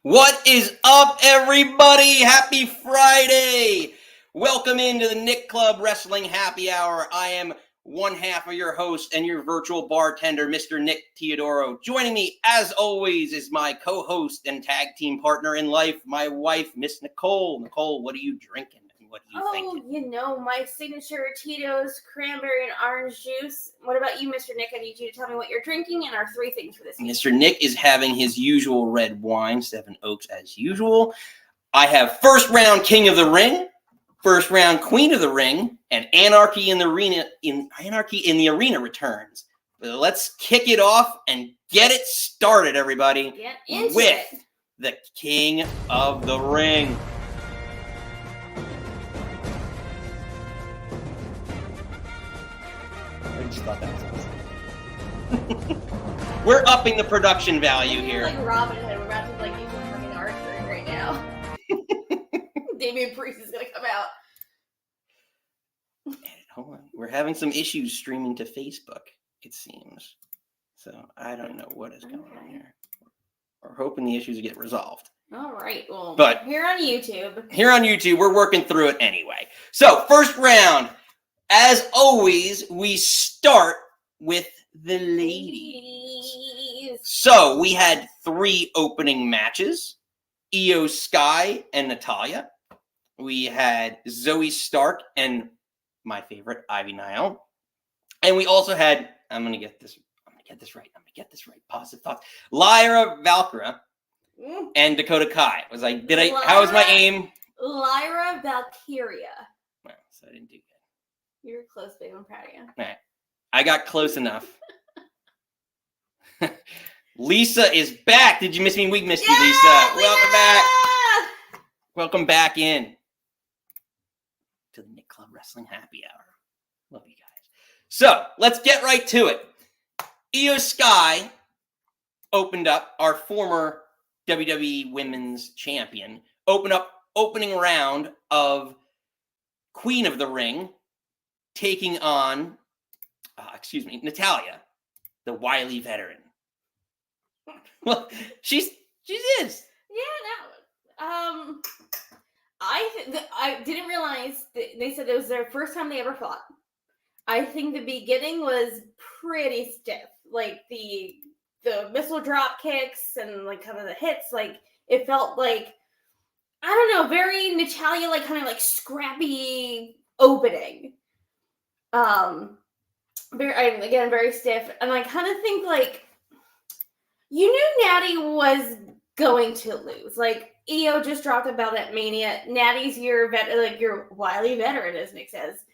What is up, everybody? Happy Friday! Welcome into the Nick Club Wrestling Happy Hour. I am one half of your host and your virtual bartender, Mr. Nick Teodoro. Joining me, as always, is my co-host and tag team partner in life, my wife, Miss Nicole. Nicole, what are you drinking? What are you thinking? You know, my signature Tito's cranberry and orange juice. What about you, Mr. Nick? I need you to tell me what you're drinking and our three things for this week. Mr. Nick is having his usual red wine, Seven Oaks as usual. I have first round King of the Ring, first round Queen of the Ring, and Anarchy in the Arena returns. Let's kick it off and get it started, everybody. Get into with it. The King of the Ring. I just thought that was awesome. We're upping the production value here. Like Robin Hood, we're about to use some fucking archery right now. Damian Priest is gonna come out. Hold on, we're having some issues streaming to Facebook, it seems. So I don't know what is going on here. We're hoping the issues get resolved. All right, well, but here on YouTube, we're working through it anyway. So first round. As always, we start with the ladies. So we had 3 opening matches. Io Sky and Natalya. We had Zoe Stark and my favorite, Ivy Nile. And we also had, I'm gonna get this right. Positive thoughts. Lyra Valkyria and Dakota Kai. How was my aim? Lyra Valkyria. Well, so I didn't do good. You're close, babe. I'm proud of you. All right. I got close enough. Lisa is back. Did you miss me? We missed you, Lisa. Welcome back. Welcome back in to the Nick Club Wrestling Happy Hour. Love you guys. So let's get right to it. Io Sky opened up, our former WWE Women's Champion, opening round of Queen of the Ring, taking on, Natalya, the wily veteran. Well, she is. Yeah, no. I didn't realize they said it was their first time they ever fought. I think the beginning was pretty stiff, like the missile drop kicks and like kind of the hits. Like it felt like, I don't know, very Natalya, like kind of like scrappy opening. Very stiff, and I kind of think like you knew Natty was going to lose. Like Io just dropped a belt at Mania. Natty's your wily veteran, as Nick says.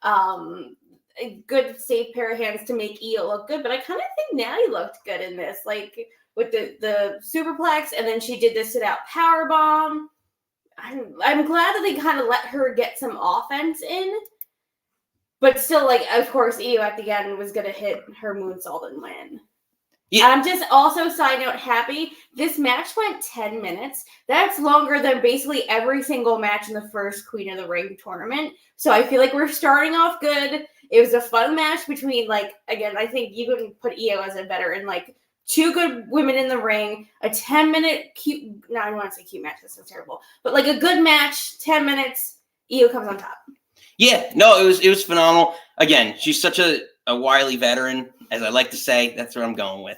A good safe pair of hands to make Io look good, but I kind of think Natty looked good in this, like with the superplex, and then she did the sit out power bomb. I'm glad that they kind of let her get some offense in. But still, of course, Io at the end was going to hit her moonsault and win. Yeah. I'm just also, side note, happy. This match went 10 minutes. That's longer than basically every single match in the first Queen of the Ring tournament. So I feel like we're starting off good. It was a fun match between, again, I think you can put Io as a veteran, 2 good women in the ring, a 10-minute cute, no, I don't want to say cute match, that's so terrible, but a good match, 10 minutes, Io comes on top. Yeah, no, it was phenomenal. Again, she's such a wily veteran, as I like to say. That's what I'm going with.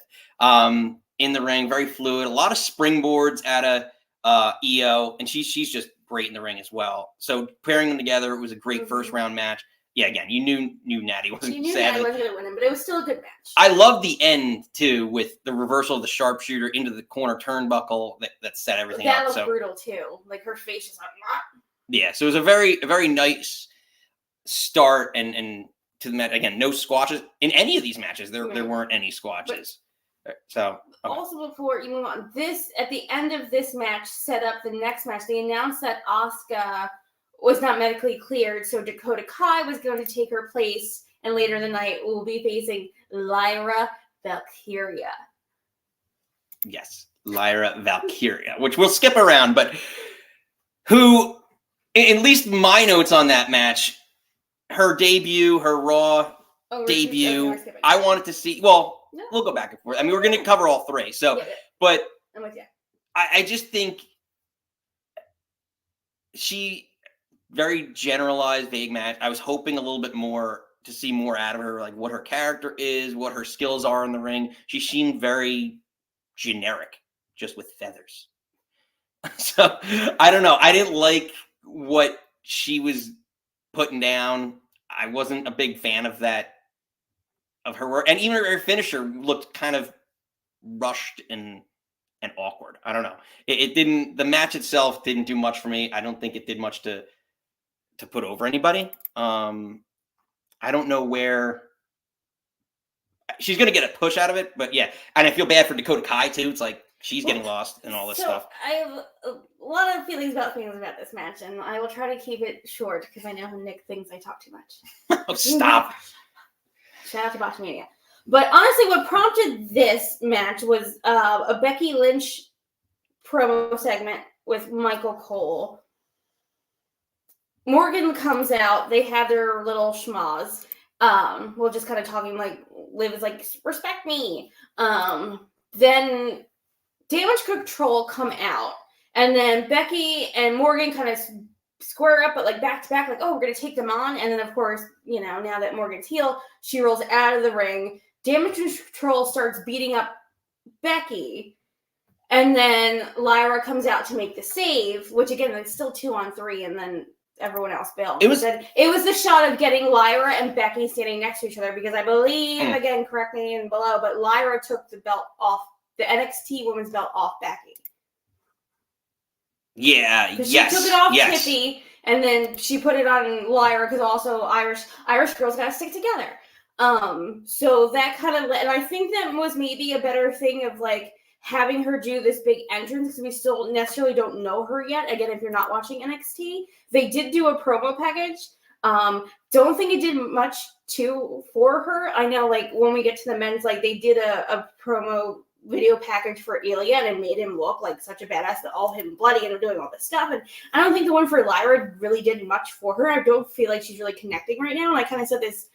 In the ring, very fluid. A lot of springboards out of Io, and she's just great in the ring as well. So pairing them together, it was a great first round match. Yeah, again, you knew Natty wasn't. You knew Natty wasn't going to win him, but it was still a good match. I love the end too, with the reversal of the sharpshooter into the corner turnbuckle that set everything up. That was brutal too. Her face is like, ah. Yeah, so it was a very nice start and to the match. Again, no squashes in any of these matches. There weren't any squashes. So also, before you move on, at the end of this match set up the next match. They announced that Asuka was not medically cleared, so Dakota Kai was going to take her place, and later in the night we'll be facing Lyra Valkyria. Yes, Lyra Valkyria, which we'll skip around, but who, at least my notes on that match, her debut, her Raw debut, I wanted to see, well, no. We'll go back and forth. I mean, we're going to cover all 3, so, but I'm with you. I just think she very generalized, vague match. I was hoping a little bit more to see more out of her, like what her character is, what her skills are in the ring. She seemed very generic, just with feathers. So I don't know. I didn't like what she was putting down. I wasn't a big fan of that, of her work, and even her finisher looked kind of rushed and awkward. I don't know. It didn't. The match itself didn't do much for me. I don't think it did much to put over anybody. I don't know where she's going to get a push out of it, but yeah. And I feel bad for Dakota Kai too. It's like she's getting lost and all this stuff. I have a lot of feelings about this match, and I will try to keep it short because I know Nick thinks I talk too much. Oh, stop. Shout out to Botchamania. But honestly, what prompted this match was a Becky Lynch promo segment with Michael Cole. Morgan comes out. They have their little schmoz. We're just kind of talking like Liv is like, respect me. Then Damage Control come out, and then Becky and Morgan kind of square up, but like back to back, like, oh, we're gonna take them on. And then of course, you know, now that Morgan's heel, she rolls out of the ring. Damage Control starts beating up Becky, and then Lyra comes out to make the save, which again, it's still 2-on-3, and then everyone else bailed. It was the shot of getting Lyra and Becky standing next to each other, because I believe, again, correct me in below, but Lyra took the belt off, the NXT women's belt off Becky. Yeah, yes. She took it off Tiffy, and then she put it on Lyra, because also Irish girls gotta stick together. So that kind of, and I think that was maybe a better thing of like having her do this big entrance, because we still necessarily don't know her yet. Again, if you're not watching NXT, they did do a promo package. Don't think it did much for her. I know, like, when we get to the men's, like, they did a promo video package for Ilya, and it made him look like such a badass, that all him bloody and doing all this stuff. And I don't think the one for Lyra really did much for her. I don't feel like she's really connecting right now. And I kind of said this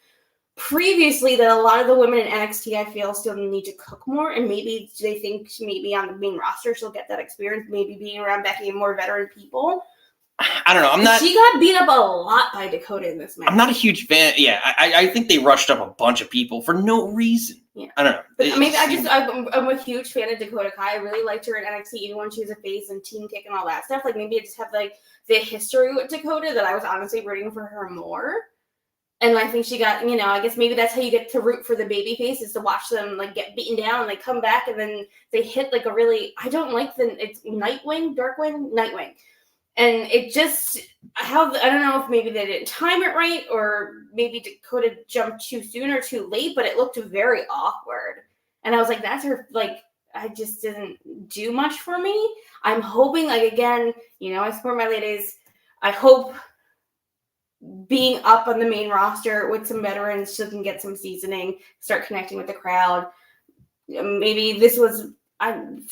previously, that a lot of the women in NXT, I feel, still need to cook more, and maybe they think maybe on the main roster she'll get that experience, maybe being around Becky and more veteran people. I don't know. She got beat up a lot by Dakota in this match. I'm not a huge fan. Yeah, I think they rushed up a bunch of people for no reason. Yeah. I don't know. But I'm a huge fan of Dakota Kai. I really liked her in NXT, even when she was a face and Team Kick and all that stuff. Like, maybe I just have like the history with Dakota that I was honestly rooting for her more. And I think she got, you know, I guess maybe that's how you get to root for the baby face, is to watch them like get beaten down and they come back and then they hit like a really, I don't like it's Nightwing. And it just, I don't know if maybe they didn't time it right, or maybe Dakota jumped too soon or too late, but it looked very awkward. And I was like, that's her, like, I just didn't do much for me. I'm hoping, like, again, you know, I support my ladies. I hope being up on the main roster with some veterans so can get some seasoning, start connecting with the crowd. Maybe this was, again,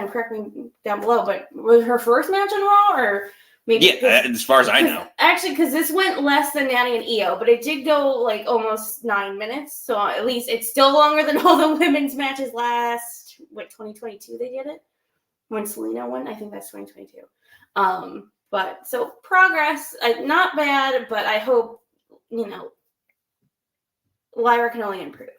correct me down below, but was her first match on Raw, or maybe? Yeah, as far as I know. Actually, because this went less than Natty and Io, but it did go like almost 9 minutes, so at least it's still longer than all the women's matches last, 2022 they did it? When Selena won? I think that's 2022. But, so, progress, not bad, but I hope, you know, Lyra can only improve.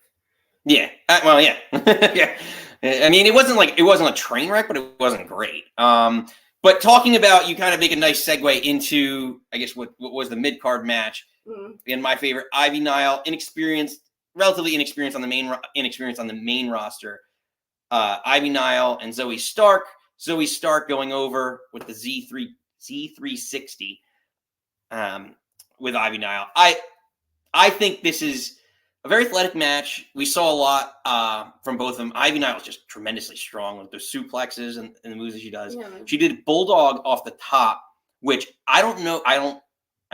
Yeah. Well, yeah. Yeah. I mean, it wasn't a train wreck, but it wasn't great. But talking about, you kind of make a nice segue into, I guess, what was the mid-card match. And my favorite, Ivy Nile, relatively inexperienced on the main roster. Ivy Nile and Zoe Stark. Zoe Stark going over with the Z360 with Ivy Nile. I think this is a very athletic match. We saw a lot from both of them. Ivy Nile is just tremendously strong with those suplexes and the moves that she does. Yeah. She did Bulldog off the top, which I don't know. I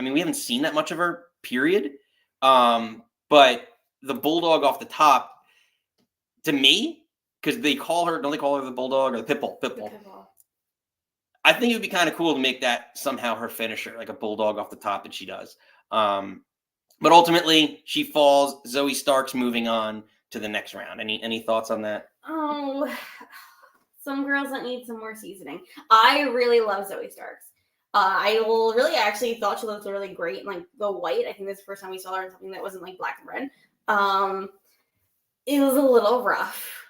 mean, we haven't seen that much of her, period. But the Bulldog off the top, to me, because don't they call her the Bulldog or the Pitbull? Pitbull. I think it would be kind of cool to make that somehow her finisher, like a Bulldog off the top that she does. But ultimately, she falls. Zoe Stark's moving on to the next round. Any thoughts on that? Oh, some girls that need some more seasoning. I really love Zoe Starks. I really actually thought she looked really great in like the white. I think this is the first time we saw her in something that wasn't like black and red. It was a little rough,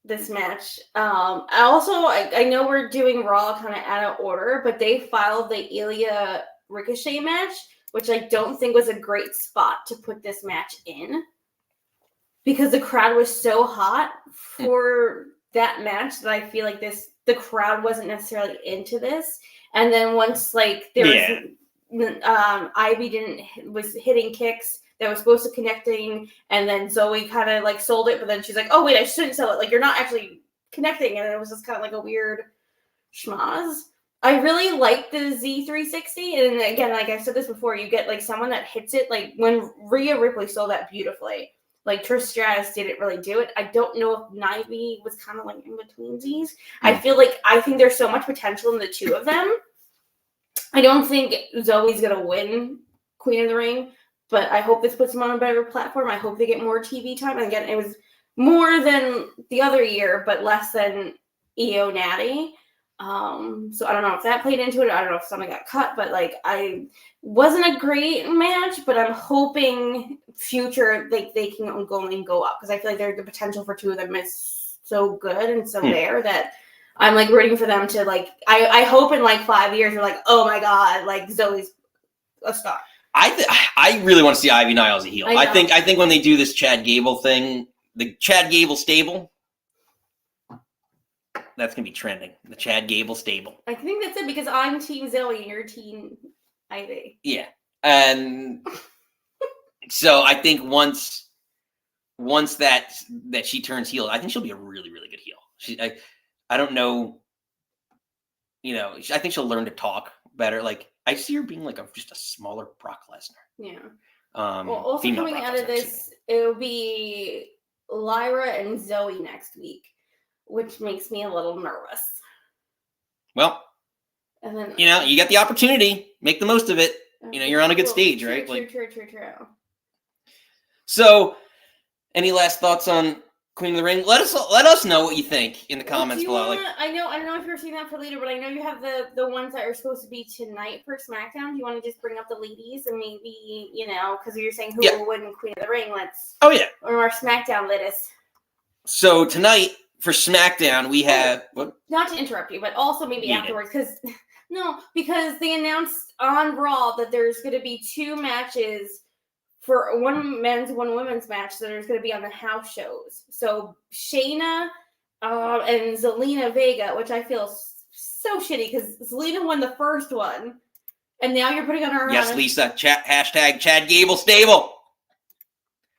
this match. I know we're doing Raw kind of out of order, but they filed the Ilya Ricochet match, which I don't think was a great spot to put this match in, because the crowd was so hot for that match that I feel like the crowd wasn't necessarily into this. And then once like there was Ivy was hitting kicks that was supposed to connecting, and then Zoe kind of like sold it, but then she's like, oh wait, I shouldn't sell it, like you're not actually connecting, and it was just kind of like a weird schmaz. I really like the Z360, and again, like I said this before, you get like someone that hits it, like when Rhea Ripley sold that beautifully. Like Trish Stratus didn't really do it. I don't know if Nivy was kind of like in between these. I think there's so much potential in the two of them. I don't think Zoe's gonna win Queen of the Ring, but I hope this puts them on a better platform. I hope they get more TV time. And again, it was more than the other year, but less than Io Natty. So I don't know if that played into it. I don't know if something got cut, but like I wasn't a great match, but I'm hoping future like they can go up, because I feel like the potential for two of them is so good and so there that I'm like rooting for them to like. I hope in like 5 years we're like, oh my god, like Zoe's a star. I really want to see Ivy Nile as a heel. I think when they do this Chad Gable thing, the Chad Gable stable, that's gonna be trending. The Chad Gable stable. I think that's it, because I'm Team Zoe and you're Team Ivy. Yeah, and so I think once that she turns heel, I think she'll be a really, really good heel. I don't know, I think she'll learn to talk better. Like I see her being like just a smaller Brock Lesnar. Yeah. Well, also coming out of this, it'll be Lyra and Zoe next week, which makes me a little nervous. Well, and then you got the opportunity, make the most of it. You're on a good stage, right? True. So, any last thoughts on Queen of the Ring? Let us know what you think in the comments below. I don't know if you're seeing that for later, but I know you have the ones that are supposed to be tonight for SmackDown. Do you want to just bring up the ladies and maybe because you're saying who will win Queen of the Ring? Or our SmackDown latest. So tonight for SmackDown we have not to interrupt you, but also maybe afterwards because they announced on Raw that there's going to be 2 matches. For one men's, one women's match that is going to be on the house shows. So Shayna and Zelina Vega, which I feel so shitty because Zelina won the first one, and now you're putting on her. Yes, Lisa. Hashtag Chad Gable stable.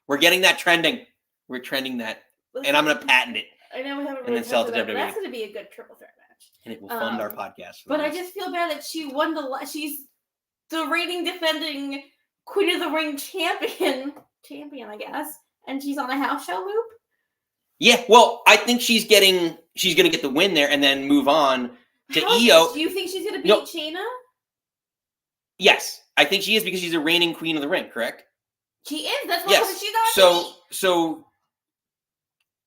We're getting that trending. We're trending that, and I'm going to patent it. I know we haven't. And then sell it to WWE. That's going to be a good triple threat match, and it will fund our podcast. But I just feel bad that she won she's the reigning defending Queen of the Ring champion, I guess, and she's on a house show loop. Yeah, well, I think she's going to get the win there and then move on to Io. Do you think she's going to beat Shayna? Yes, I think she is, because she's a reigning Queen of the Ring, correct? She is. That's why she's on. So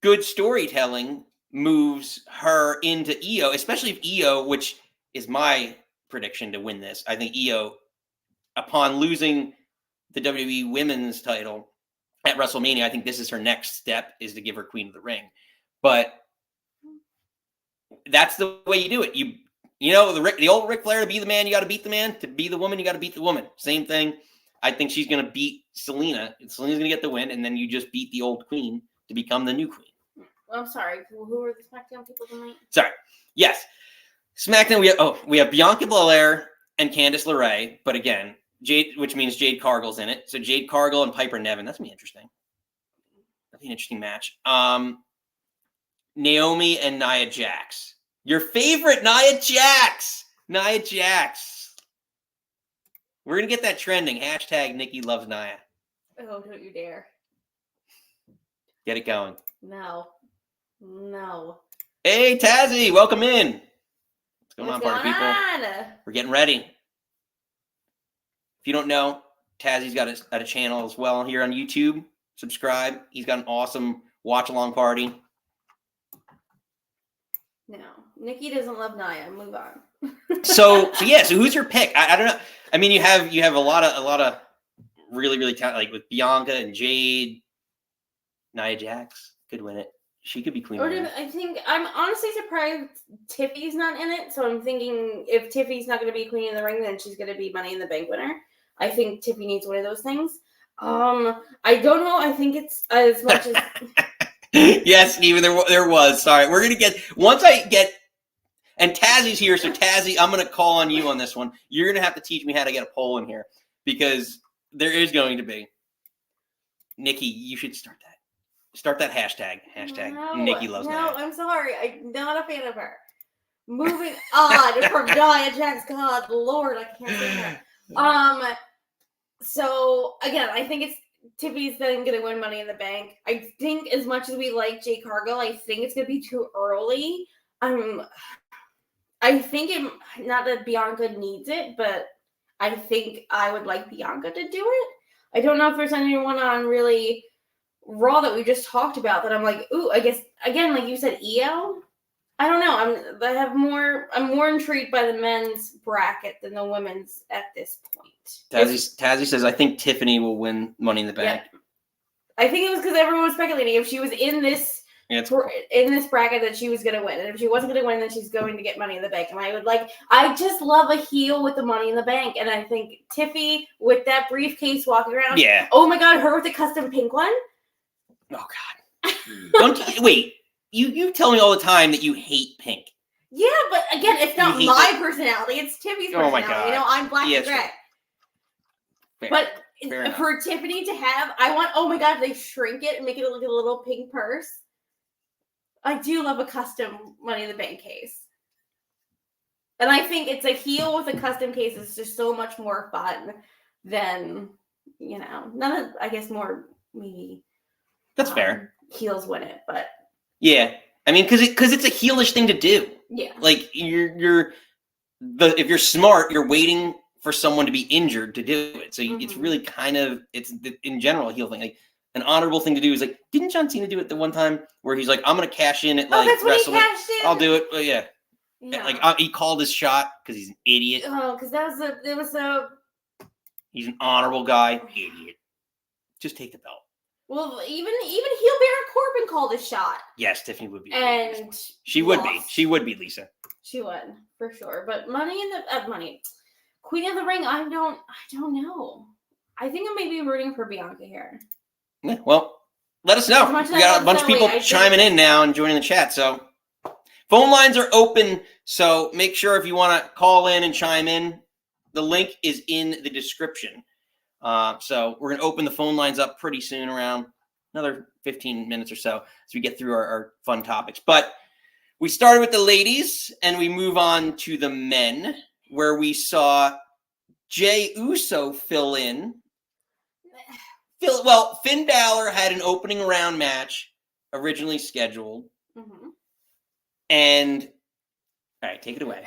good storytelling moves her into Io, especially if Io, which is my prediction to win this. I think Io, upon losing the WWE Women's title at WrestleMania, I think this is her next step, is to give her Queen of the Ring. But that's the way you do it. The old Ric Flair, to be the man, you got to beat the man. To be the woman, you got to beat the woman. Same thing. I think she's going to beat Selena. Selena's going to get the win, and then you just beat the old queen to become the new queen. Well, I'm sorry. Who are the SmackDown people tonight? Sorry. Yes. SmackDown, we have Bianca Belair and Candice LeRae, but again, which means Jade Cargill's in it. So Jade Cargill and Piper Niven. That's going to be interesting. That'll be an interesting match. Naomi and Nia Jax. Your favorite Nia Jax. Nia Jax. We're going to get that trending. Hashtag Nikki loves Nia. Oh, don't you dare. Get it going. No. Hey, Tazzy. Welcome in. What's going on, party people? We're getting ready. If you don't know, Tazzy's got a channel as well here on YouTube. Subscribe. He's got an awesome watch-along party. No, Nikki doesn't love Nia. Move on. So who's your pick? I don't know. I mean, you have a lot of really talented, like with Bianca and Jade. Nia Jax could win it. She could be queen. I think I'm honestly surprised Tiffy's not in it. So I'm thinking if Tiffy's not going to be queen in the ring, then she's going to be Money in the Bank winner. I think Tiffy needs one of those things. I don't know. I think it's as much as. Yes, Steven, there was. Sorry, we're gonna get once I get. And Tazzy's here, so Tazzy, I'm going to call on you on this one. You're going to have to teach me how to get a poll in here because there is going to be. Nikki, you should start that. Start that hashtag. No, Nikki loves Nia. No, I'm sorry. I'm not a fan of her. Moving on from Nia Jax. God, Lord, I can't say that. So, again, I think it's Tiffy's then going to win Money in the Bank. I think as much as we like Jade Cargill, I think it's going to be too early. I think not that Bianca needs it, but I think I would like Bianca to do it. I don't know if there's anyone on really Raw that we just talked about that I'm like, ooh, I guess again, like you said, Io. I don't know. I'm more intrigued by the men's bracket than the women's at this point. Tazzy says, I think Tiffany will win Money in the Bank. Yeah. I think it was because everyone was speculating if she was in this bracket that she was going to win. And if she wasn't going to win, then she's going to get Money in the Bank. And I just love a heel with the Money in the Bank. And I think Tiffy with that briefcase walking around. Yeah. Oh my God, her with the custom pink one. Oh God. Wait, you tell me all the time that you hate pink. Yeah, but again, it's not my personality. It's Tiffy's personality. Oh my God. You know, I'm black and gray. But for Tiffany to have, oh my God, they shrink it and make it look like a little pink purse. I do love a custom Money in the Bank case. And I think it's a heel with a custom case is just so much more fun than, none of, I guess, more maybe. That's fair. Heels win it, but. Yeah. I mean, because it's a heelish thing to do. Yeah. Like, if you're smart, you're waiting for someone to be injured to do it. So it's really kind of, it's in general a heel thing. Like, an honorable thing to do is like, didn't John Cena do it the one time where he's like, I'm going to cash in at like that's when WrestleMania. He cashed in? I'll do it. But yeah. Like he called his shot because he's an idiot. Oh, because he's an honorable guy. Idiot. Just take the belt. Well, even heel Baron Corbin called his shot. Yes, Tiffany would be. And she would be. She would be, Lisa. She would, for sure. But Queen of the Ring, I don't know. I think I may be rooting for Bianca here. Yeah, well, let us know. We got a bunch of people chiming in now and joining the chat. So phone lines are open. So make sure if you want to call in and chime in, the link is in the description. So we're going to open the phone lines up pretty soon, around another 15 minutes or so as we get through our fun topics. But we started with the ladies and we move on to the men, where we saw Jey Uso fill in. Well, Finn Balor had an opening round match originally scheduled. Mm-hmm. And, all right, take it away.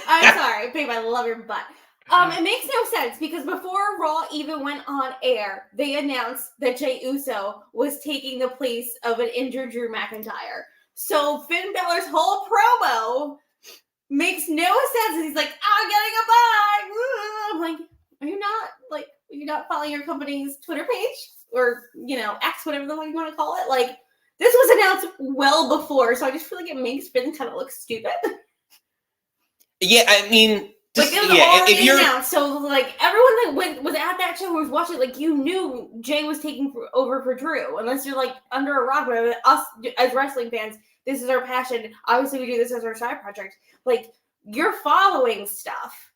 I'm sorry, babe, I love your butt. It makes no sense because before Raw even went on air, they announced that Jey Uso was taking the place of an injured Drew McIntyre. So Finn Balor's whole promo makes no sense. He's like, I'm getting a bye. I'm like, are you not following your company's Twitter page or, X, whatever the hell you want to call it? Like, this was announced well before, so I just feel like it makes Finn kind of look stupid. Yeah, I mean, it was already announced, so like everyone that was at that show was watching, like you knew Jay was taking over for Drew, unless you're like under a rock. But us as wrestling fans, this is our passion. Obviously, we do this as our side project. Like you're following stuff.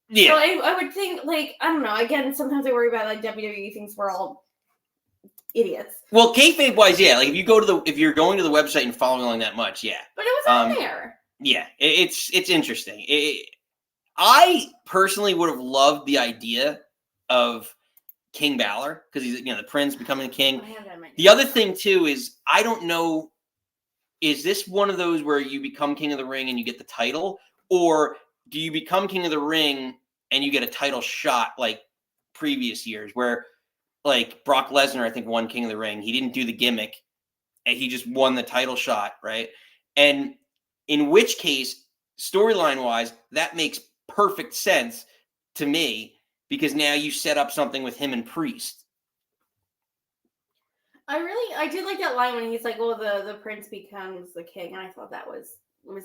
Yeah. So I would think, like, I don't know. Again, sometimes I worry about like WWE thinks we're all idiots. Well, kayfabe wise, yeah. Like if you're going to the website and following along that much, yeah. But it was on there. Yeah, it's interesting. I personally would have loved the idea of King Balor because he's the prince becoming the king. The other thing too is I don't know, is this one of those where you become King of the Ring and you get the title, or do you become King of the Ring and you get a title shot like previous years where like Brock Lesnar I think won King of the Ring. He didn't do the gimmick and he just won the title shot, right? And in which case, storyline-wise, that makes perfect sense to me because now you set up something with him and Priest. I did like that line when he's like, well, the prince becomes the king, and I thought that was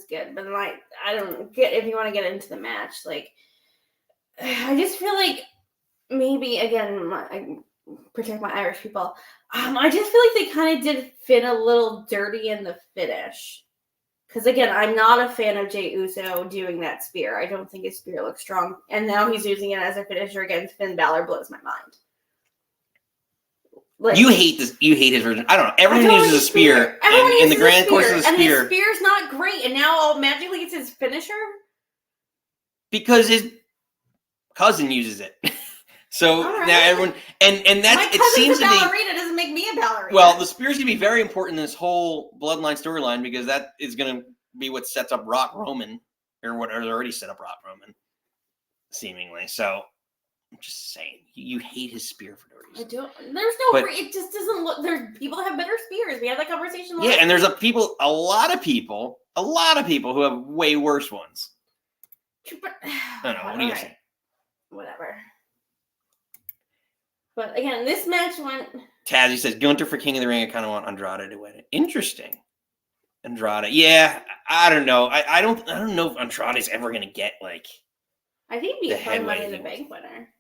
good. But like, I don't get if you want to get into the match, like, I just feel like maybe again, I protect my Irish people. I just feel like they kind of did Finn a little dirty in the finish. Because again, I'm not a fan of Jey Uso doing that spear. I don't think his spear looks strong, and now he's using it as a finisher against Finn Balor. Blows my mind. Like, you hate this. You hate his version. I don't know. Everyone uses a spear. Everyone uses in the grand course of the spear. And his spear's not great. And now magically it's his finisher? Because his cousin uses it. So now everyone and that's my it seems a ballerina doesn't make me a ballerina. Well, the spear's gonna be very important in this whole bloodline storyline because that is gonna be what sets up Rock Roman, or what has already set up Rock Roman, seemingly. So I'm just saying, you hate his spear for no reason. I don't. There's no. It just doesn't look. There's people that have better spears. We had that conversation. Yeah, and there's a lot of people who have way worse ones. But, I don't know. What do you say? Whatever. But again, this match went. Tazzy says Gunther for King of the Ring. I kind of want Andrade to win it. Interesting. Andrade, yeah. I don't know. I don't know if Andrade's ever gonna get like. I think he'd be a fun Money in the Bank winner.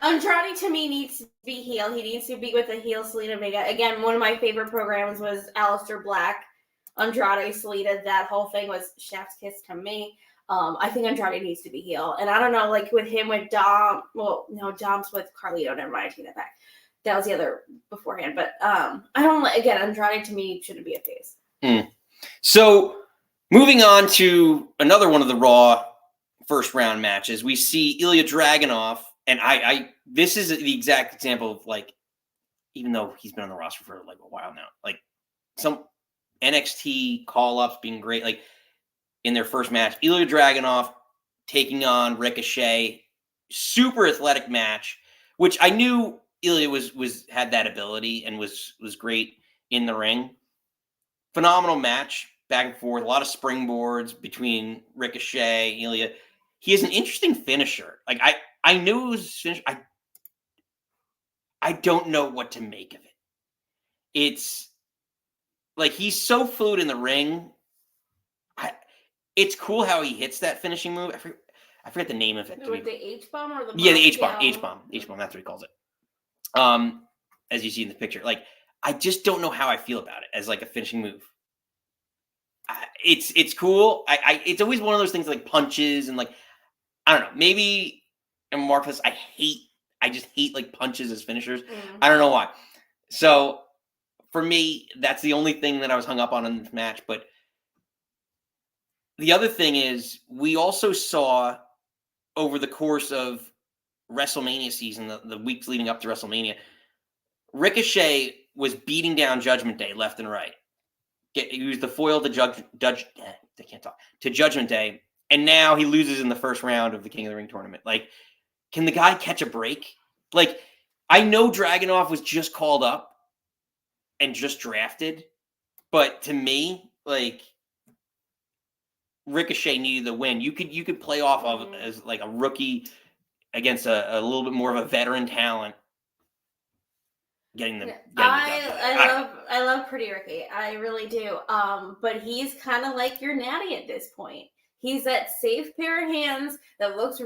Andrade to me needs to be heel. He needs to be with the heel Selena Vega. Again, one of my favorite programs was Aleister Black, Andrade, Selena. That whole thing was chef's kiss to me. I think Andrade needs to be heel. And I don't know, like with him with Dom. Well, no, Dom's with Carlito. Never mind, I take that back. That was the other beforehand. But I don't. Again, Andrade to me shouldn't be a face. So moving on to another one of the Raw first round matches, we see Ilya Dragunov, and this is the exact example of like, even though he's been on the roster for like a while now, like some NXT call ups being great, like in their first match, Ilya Dragunov taking on Ricochet, super athletic match, which I knew Ilya had that ability and was great in the ring. Phenomenal match, back and forth, a lot of springboards between Ricochet, Ilya. He has an interesting finisher. Like I knew it was finished. I don't know what to make of it. It's like he's so fluid in the ring. It's cool how he hits that finishing move. I forget the name of it. With the H-bomb or the the H-bomb. H-bomb. That's what he calls it. As you see in the picture, like I just don't know how I feel about it as like a finishing move. It's cool. It's always one of those things like punches and like. I don't know. Maybe in Marcus, I just hate like punches as finishers. I don't know why. So for me, that's the only thing that I was hung up on in this match. But the other thing is, we also saw over the course of WrestleMania season, the weeks leading up to WrestleMania, Ricochet was beating down Judgment Day left and right. He was the foil to Judgment Day. And now he loses in the first round of the King of the Ring tournament. Like, can the guy catch a break? Like, I know Dragunov was just called up and just drafted, but to me, like, Ricochet needed the win. You could play off of as like a rookie against a little bit more of a veteran talent. I love Pretty Ricky. I really do. But he's kind of like your Natty at this point. He's that safe pair of hands that look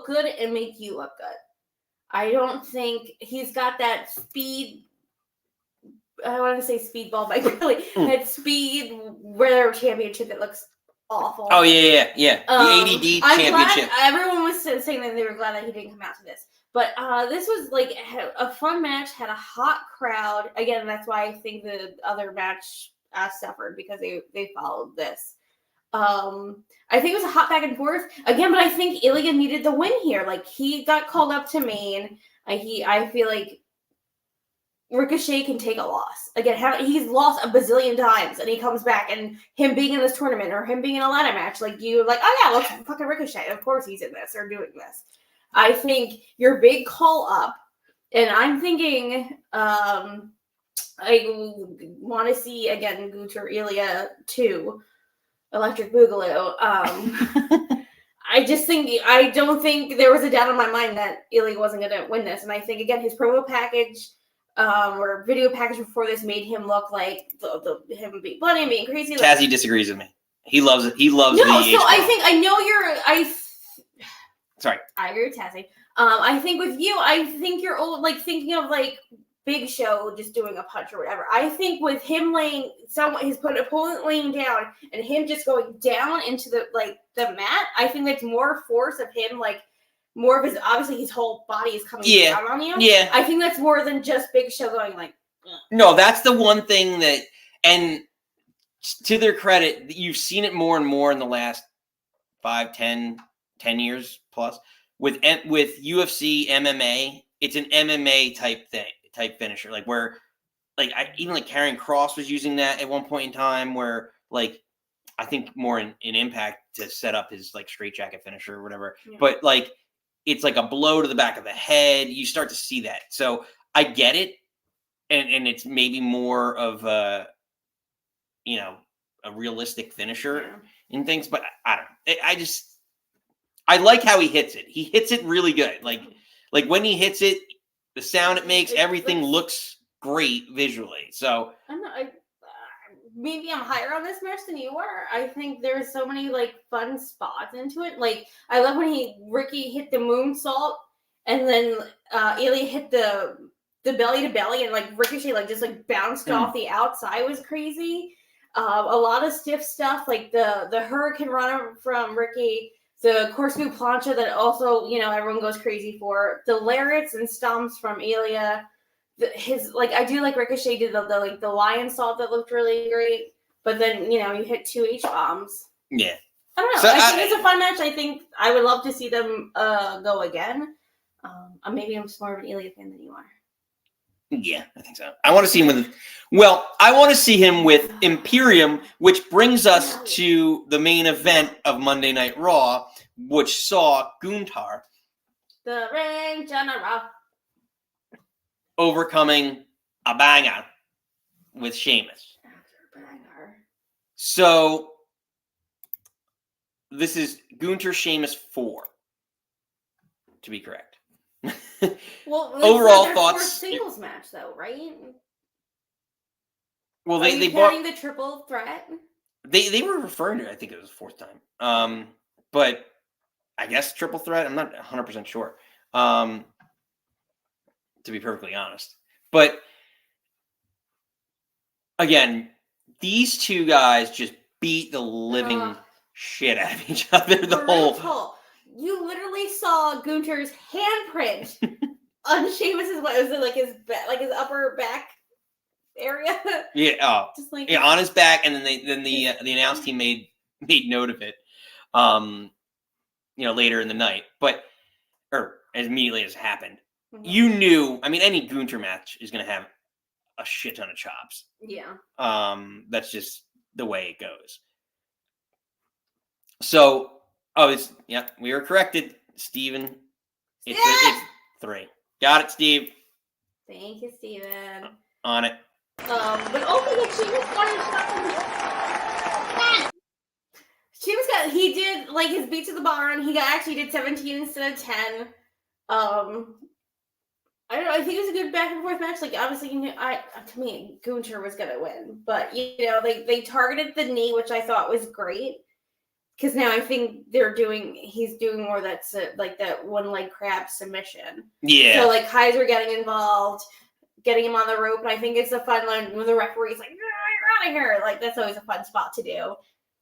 good and make you look good. I don't think he's got that speed. I want to say speedball, but really that speed rare championship that looks awful. Oh yeah. The ADD championship. Everyone was saying that they were glad that he didn't come out to this. But this was like a fun match, had a hot crowd. Again, that's why I think the other match suffered because they followed this. I think it was a hot back and forth again, but I think Ilya needed the win here. Like he got called up to Maine. I feel like Ricochet can take a loss. Again, he's lost a bazillion times, and he comes back, and him being in this tournament or him being in a ladder match, like you, like, oh yeah, look, fucking Ricochet. Of course he's in this or doing this. I think your big call up, and I'm thinking, I want to see again Gunter Ilya 2 Electric Boogaloo. I don't think there was a doubt in my mind that Ilya wasn't going to win this, and I think again his promo package or video package before this made him look like him being bloody and being crazy. Like, Tazzy disagrees with me. He loves it. He loves no, the so H-bomb. I know you're. Sorry. I agree with Tazzy. I think with you, I think you're old, like thinking of like Big Show just doing a punch or whatever. I think with him his opponent laying down and him just going down into the mat, I think that's more force of him, like more of his, obviously his whole body is coming down on you. Yeah. I think that's more than just Big Show going like. Ugh. No, that's the one thing that, and to their credit, you've seen it more and more in the last 5, 10 years plus with UFC, MMA. It's an MMA type finisher, like where, like even like Karrion Kross was using that at one point in time, where like I think more in Impact to set up his like straitjacket finisher or whatever. Yeah. But like it's like a blow to the back of the head. You start to see that, so I get it, and it's maybe more of a realistic finisher in things, but I don't know. I like how he hits it. He hits it really good. Like when he hits it, the sound it makes, everything looks great visually. So I don't know. Maybe I'm higher on this match than you are. I think there's so many like fun spots into it. Like I love when Ricky hit the moonsault and then Ilya hit the belly to belly and like Ricochet just bounced off the outside. It was crazy. A lot of stiff stuff like the Hurricane Runner from Ricky. The corkscrew plancha that also, everyone goes crazy for. The lariats and stomps from Ilya. I do like Ricochet did the lion salt that looked really great. But then, you hit 2 H-bombs. Yeah. I don't know. So I think it's a fun match. I think I would love to see them go again. Maybe I'm just more of an Ilya fan than you are. Yeah, I think so. I want to see him I want to see him with Imperium, which brings us to the main event of Monday Night Raw, which saw Gunther, the Ring General, overcoming a banger with Sheamus. So this is Gunther Sheamus 4, to be correct. Well, overall thoughts. Fourth singles match, though, right? Well, they counting the triple threat. They were referring to it. I think it was the 4th time. But I guess triple threat. I'm not 100% sure. To be perfectly honest, but again, these two guys just beat the living shit out of each other. You literally saw Gunther's handprint on Sheamus's. What was it, like his upper back area? Yeah. Just on his back, and then the announce team made note of it. Later in the night, or as immediately as it happened, you knew. I mean, any Gunther match is going to have a shit ton of chops. Yeah. That's just the way it goes. So. We were corrected, Steven. It's 3. Got it, Steve. Thank you, Steven. On it. But also like he did like his beat to the barn. He actually did 17 instead of 10. I don't know. I think it was a good back and forth match. Like obviously, to me, Gunther was gonna win, but they targeted the knee, which I thought was great. Because now I think he's doing more that's like that one leg crab submission. Yeah. So like Kaiser getting involved, getting him on the rope, and I think it's a fun one when the referee's like, "You're out of here!" Like that's always a fun spot to do.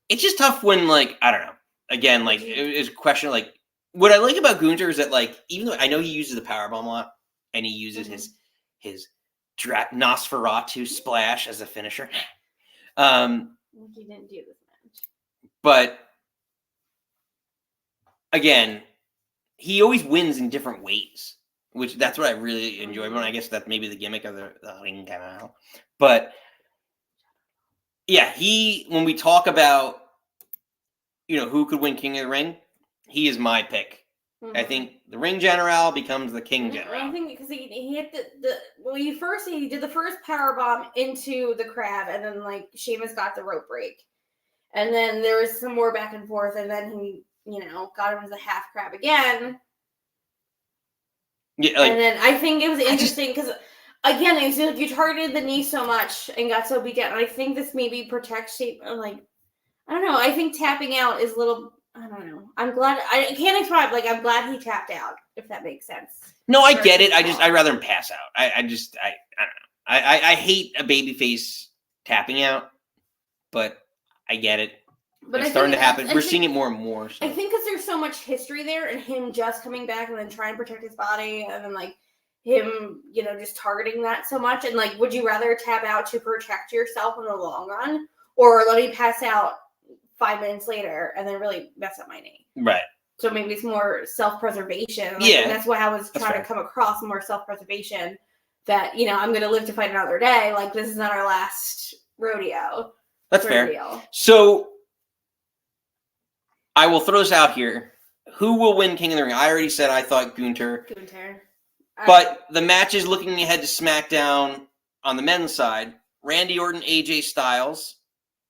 It's just tough when I don't know. Again, it's a question what I like about Gunther is that even though I know he uses the powerbomb a lot and he uses his Nosferatu splash as a finisher. He didn't do this match, but. Again, he always wins in different ways, which that's what I really enjoy. But I guess that's maybe the gimmick of the Ring General. But yeah, when we talk about who could win King of the Ring, he is my pick I think the ring general becomes the king general. I think because he hit he did the first power bomb into the crab, and then like Sheamus got the rope break, and then there was some more back and forth, and then he got him as a half crab again. Yeah, and then I think it was interesting because again, it's like you targeted the knee so much and got so beat down. I think this maybe protects Sheamus. Like I don't know. I think tapping out is a little. I don't know. I'm glad. I can't describe. Like, I'm glad he tapped out, if that makes sense. No, I get it. I'd rather him pass out. I don't know. I hate a babyface tapping out, but I get it. But it's starting to happen. We're seeing it more and more. So. I think because there's so much history there, and him just coming back and then trying to protect his body, and then like him, just targeting that so much. And like, would you rather tap out to protect yourself in the long run, or let me pass out 5 minutes later and then really mess up my knee? Right. So maybe it's more self-preservation. Yeah. And that's what I was trying to come across, more self-preservation that, I'm going to live to fight another day. Like, this is not our last rodeo. That's fair. So I will throw this out here. Who will win King of the Ring? I already said I thought Gunther. But the match is looking ahead to SmackDown on the men's side. Randy Orton, AJ Styles,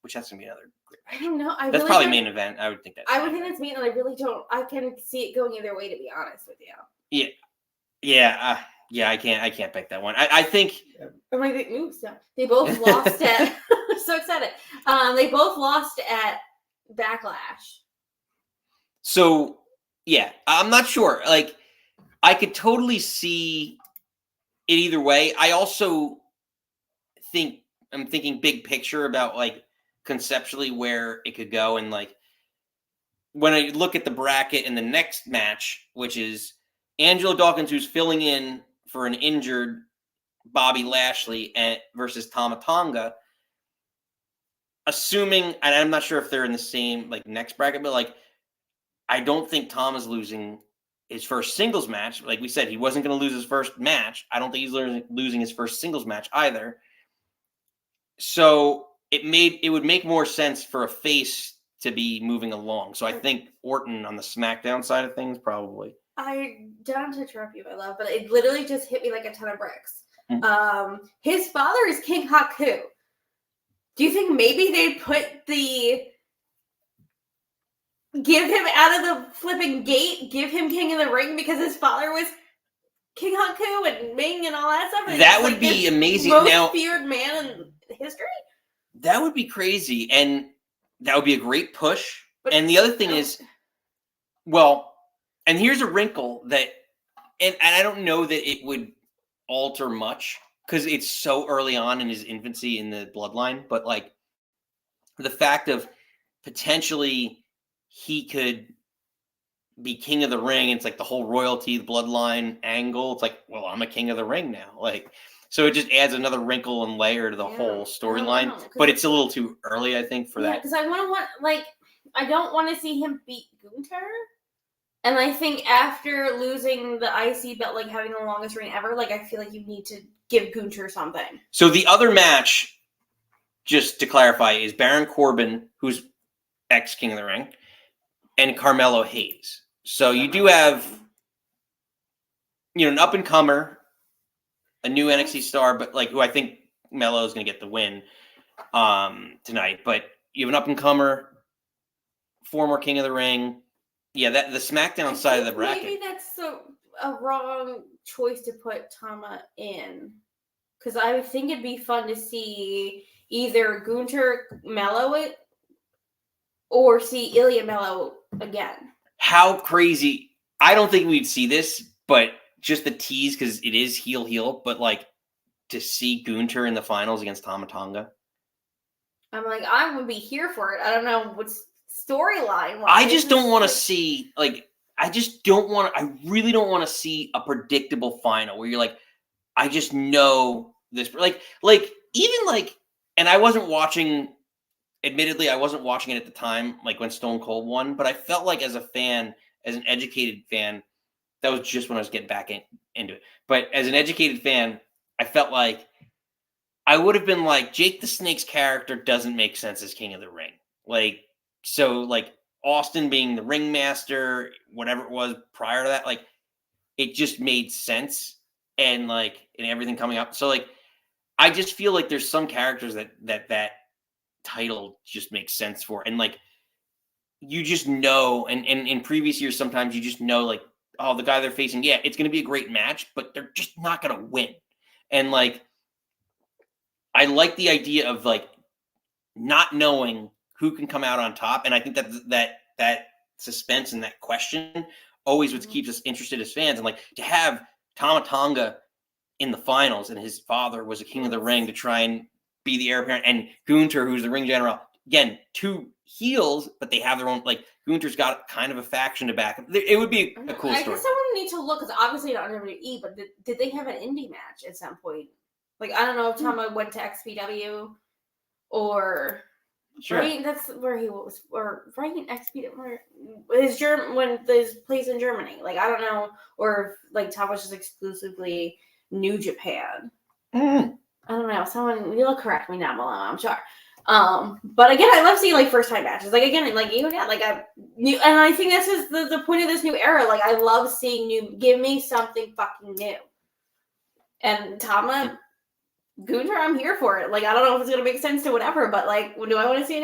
which that's going to be another. I don't know. That's probably main event. I would think that's. I would think that's main, and I really don't. I can see it going either way, to be honest with you. Yeah. I can't pick that one. I think. I'm like, they both lost at. I'm so excited. They both lost at Backlash. So yeah, I'm not sure. Like, I could totally see it either way. I also think I'm thinking big picture about like. Conceptually where it could go, and like when I look at the bracket in the next match, which is Angelo Dawkins, who's filling in for an injured Bobby Lashley versus Tama Tonga, assuming, and I'm not sure if they're in the same like next bracket, but like I don't think Tom is losing his first singles match. Like we said, he wasn't going to lose his first match. I don't think he's losing his first singles match either. So it would make more sense for a face to be moving along. So I think Orton on the SmackDown side of things, probably. I don't interrupt you, my love, but it literally just hit me like a ton of bricks. Mm-hmm. His father is King Haku. Do you think maybe they give him out of the flipping gate, give him King of the Ring because his father was King Haku and Ming and all that stuff? That would be amazing. Most feared man in history? That would be crazy, and that would be a great push. And the other thing is, well, and here's a wrinkle that, and I don't know that it would alter much because it's so early on in his infancy in the bloodline, but like the fact of potentially he could be King of the Ring, and it's like the whole royalty, the bloodline angle. It's like, well, I'm a King of the Ring now. Like, so it just adds another wrinkle and layer to the whole storyline. But it's a little too early, I think, for that. Because I don't want to see him beat Gunther. And I think after losing the IC belt, like having the longest reign ever, like I feel like you need to give Gunther something. So the other match, just to clarify, is Baron Corbin, who's ex-King of the Ring, and Carmelo Hayes. So you do have, an up-and-comer, a new NXT star, but like who I think Melo is going to get the win tonight. But you have an up-and-comer, former King of the Ring. Yeah, the SmackDown side of the bracket. Maybe that's a wrong choice to put Tama in. Because I think it'd be fun to see either Gunther Melo it or see Ilya Melo again. How crazy. I don't think we'd see this, but just the tease, because it is heel, but like to see Gunther in the finals against Tama Tonga. I'm like, I would be here for it. I don't know what's storyline. I just don't want to see, like, I really don't want to see a predictable final where you're like, I just know this. Like, even like, and I wasn't watching, admittedly, I wasn't watching it at the time, like when Stone Cold won, but I felt like as a fan, as an educated fan, that was just when I was getting back into it. But as an educated fan, I felt like I would have been like, Jake the Snake's character doesn't make sense as King of the Ring. Like, so like Austin being the ringmaster, whatever it was prior to that, like it just made sense, and like and everything coming up. So like I just feel like there's some characters that title just makes sense for, and like you just know, and in previous years sometimes you just know like, oh, the guy they're facing, yeah, it's going to be a great match, but they're just not going to win. And like I like the idea of like not knowing who can come out on top, and I think that suspense and that question always what keeps us interested as fans. And like to have Tama Tonga in the finals, and his father was a king of the ring to try and be the heir apparent, and Gunther, who's the ring general, again, two heels, but they have their own, like Gunther's got kind of a faction to back him. It would be a cool story. I guess I would need to look, because obviously not on WWE, but did they have an indie match at some point? Like, I don't know if Tama went to XPW or Sure. Right, that's where he was, or right in XPW, where his place in Germany. Like, I don't know, or like Tama was just exclusively New Japan. Mm. I don't know. Someone you'll correct me down below, I'm sure. But again, I love seeing like first time matches. Like again, like you got like a new, and I think this is the point of this new era. Like I love seeing new. Give me something fucking new. And Tama, Gunther, I'm here for it. Like I don't know if it's gonna make sense to whatever, but like, do I want to see an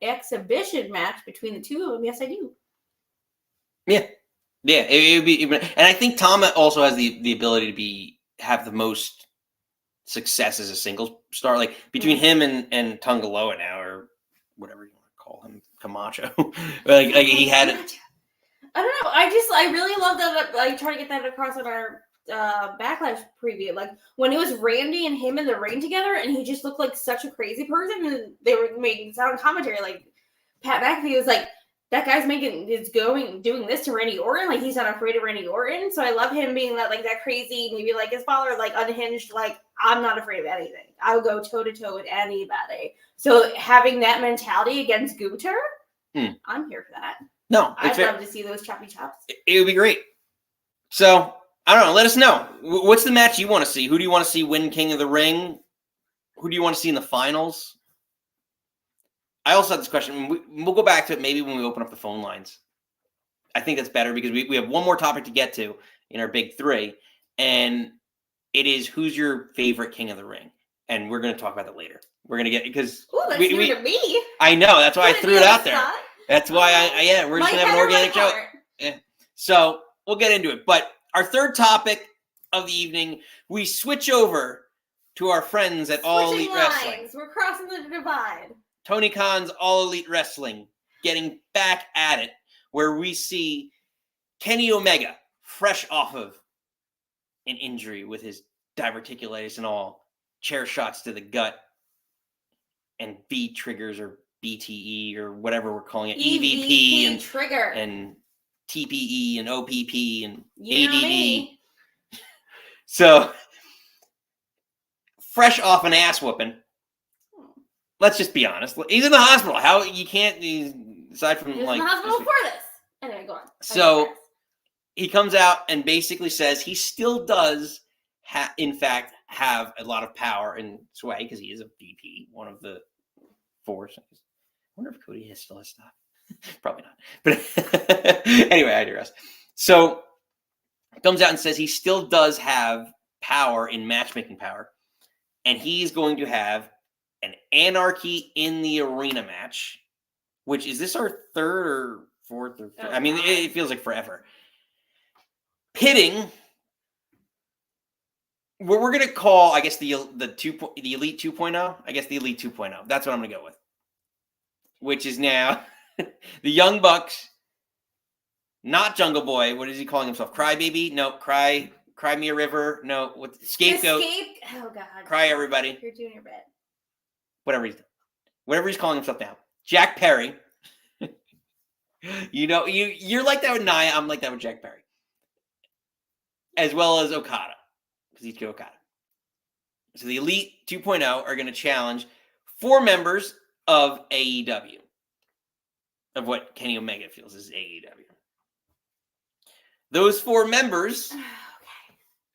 exhibition match between the two of them? Yes, I do. Yeah, it would be, and I think Tama also has the ability to have the most success as a singles star, like between him and Tungaloa now, or whatever you want to call him, Camacho. like he had it. I don't know. I really love that. I try to get that across in our Backlash preview. Like when it was Randy and him in the ring together, and he just looked like such a crazy person, and they were making sound commentary. Like Pat McAfee was like, that guy's doing this to Randy Orton. Like he's not afraid of Randy Orton. So I love him being that crazy, maybe like his father, like unhinged. Like I'm not afraid of anything. I'll go toe to toe with anybody. So having that mentality against Gunther, I'm here for that. No, I'd love to see those choppy chops. It would be great. So I don't know. Let us know. What's the match you want to see? Who do you want to see win King of the Ring? Who do you want to see in the finals? I also had this question. We'll go back to it maybe when we open up the phone lines. I think that's better because we have one more topic to get to in our big three, and it is who's your favorite King of the Ring, and we're going to talk about that later. We're going to get because that's new to me. I know that's why I threw it out there. That's why we're just going to have an organic show. Yeah. So we'll get into it. But our third topic of the evening, we switch over to our friends at All Elite Wrestling. We're crossing the divide. Tony Khan's All Elite Wrestling getting back at it, where we see Kenny Omega fresh off of an injury with his diverticulitis and all, chair shots to the gut, and B triggers or BTE or whatever we're calling it, EVP and trigger and TPE and OPP and ADD. So fresh off an ass whooping. Let's just be honest. He's in the hospital. How you can't, aside from he's like in the hospital for this. Anyway, go on. So he comes out and basically says he still does, in fact, have a lot of power and sway because he is a VP, one of the four. I wonder if Cody still has stuff. Probably not. But anyway, I digress. So comes out and says he still does have power in matchmaking power, and he's going to have an Anarchy in the Arena match, which is this our third or fourth? Or I mean, it feels like forever. Pitting, what we're gonna call, I guess the Elite 2.0. I guess the Elite 2.0. That's what I'm gonna go with. Which is now the Young Bucks, not Jungle Boy. What is he calling himself? Crybaby? No, Cry Me a River. No, what? Scapegoat. Oh God. Cry everybody. You're doing your bit. Whatever he's calling himself now. Jack Perry. You're like that with Nia. I'm like that with Jack Perry. As well as Okada. Kazuchika Okada. So the Elite 2.0 are going to challenge 4 members of AEW. Of what Kenny Omega feels is AEW. Those 4 members. Okay.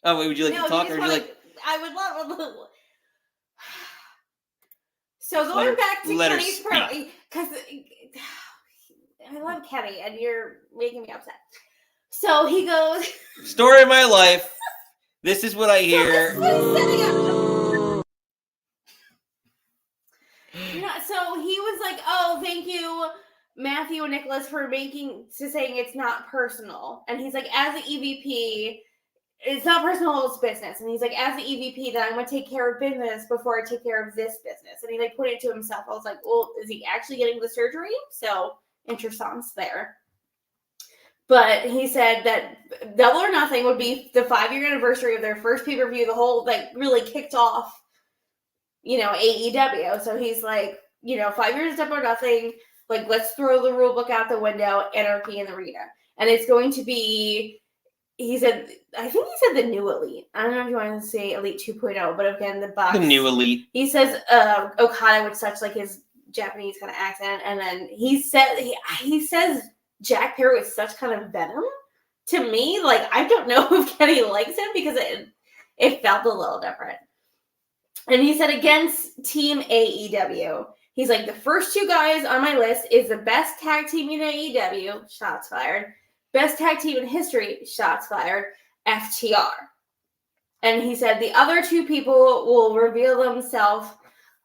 Oh, wait, would you like to talk? Or would you like... I would love. So going back to Kenny's promo, because I love Kenny, and you're making me upset. So he goes. Story of my life. This is what I hear. So this is what he's setting up. Yeah, so he was like, "Oh, thank you, Matthew and Nicholas, for saying it's not personal." And he's like, "As the EVP, it's not personal, it's business." And he's like, "As the EVP, then I'm going to take care of business before I take care of this business." And he like put it to himself. I was like, "Well, is he actually getting the surgery?" So interessance there. But he said that Double or Nothing would be the 5-year anniversary of their first pay-per-view. The whole really kicked off, AEW. So he's like, 5 years of Double or Nothing. Like, let's throw the rule book out the window. Anarchy in the arena, and it's going to be. He said, I think he said the new Elite. I don't know if you want to say Elite 2.0, but again, the Bucks. The new Elite. He says Okada with such his Japanese kind of accent, and then he says Jack Perry with such kind of venom. To me, I don't know if Kenny likes him because it felt a little different. And he said against Team AEW, he's like, the first 2 guys on my list is the best tag team in AEW, shots fired. Best tag team in history, shots fired, FTR. And he said the other 2 people will reveal themselves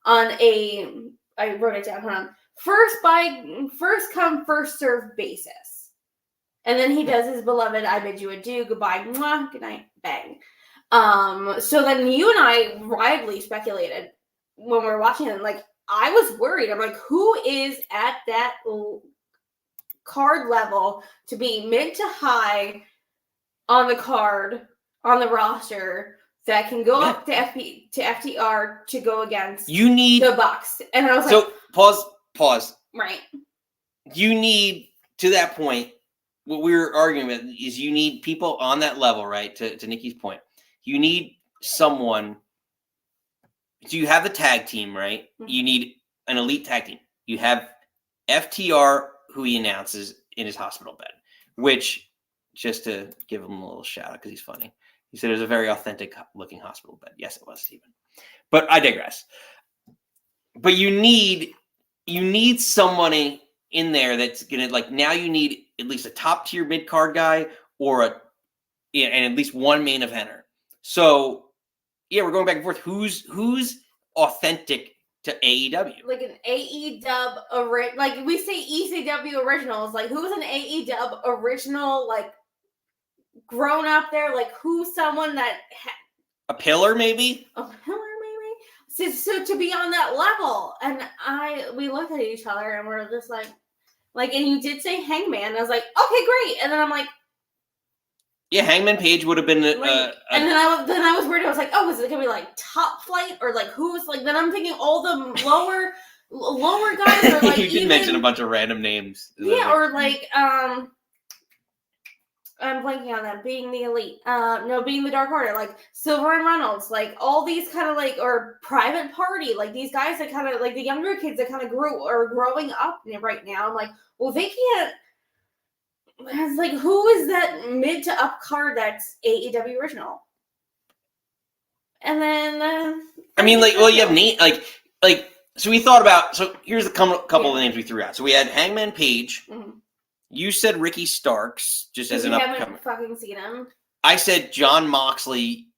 on I wrote it down, hold on. First come, first serve basis. And then he does his beloved, I bid you adieu, goodbye, mwah, good night, bang. So then you and I widely speculated when we were watching it, I was worried. I'm like, who is at that card level to be mid to high on the card, on the roster, that can go up to FTR to go against the Bucks? And I was like, so pause. Right. You need, to that point, what we were arguing with is you need people on that level, right? To Nikki's point, you need someone. So you have the tag team, right? Mm-hmm. You need an elite tag team. You have FTR, who he announces in his hospital bed, which, just to give him a little shout out because he's funny, he said it was a very authentic looking hospital bed. Yes, it was, Stephen. But I digress. But you need somebody in there that's gonna, now you need at least a top tier mid card guy and at least one main eventer. So yeah, we're going back and forth. Who's authentic to AEW? Like an AEW we say ECW originals. Who's an AEW original? Grown up there. Who's someone that a pillar maybe? A pillar maybe. So to be on that level, and we looked at each other and we're just like, and you did say Hangman. And I was like, okay, great. And then I'm like, yeah, Hangman Page would have been. And then I was worried. I was like, oh, is it gonna be Top Flight or who's Then I'm thinking all the lower guys or you did mention a bunch of random names. Yeah, or I'm blanking on them. Being the Elite, being the Dark Order, Silver and Reynolds, all these kind of or Private Party, these guys that kind of the younger kids that kind of are growing up right now. I'm like, well, they can't. It's who is that mid to up card that's AEW original? And then I mean, you have name so we thought about. So here's a couple of names we threw out. So we had Hangman Page. Mm-hmm. You said Ricky Starks, just as an upcomer. I haven't fucking seen him. I said Jon Moxley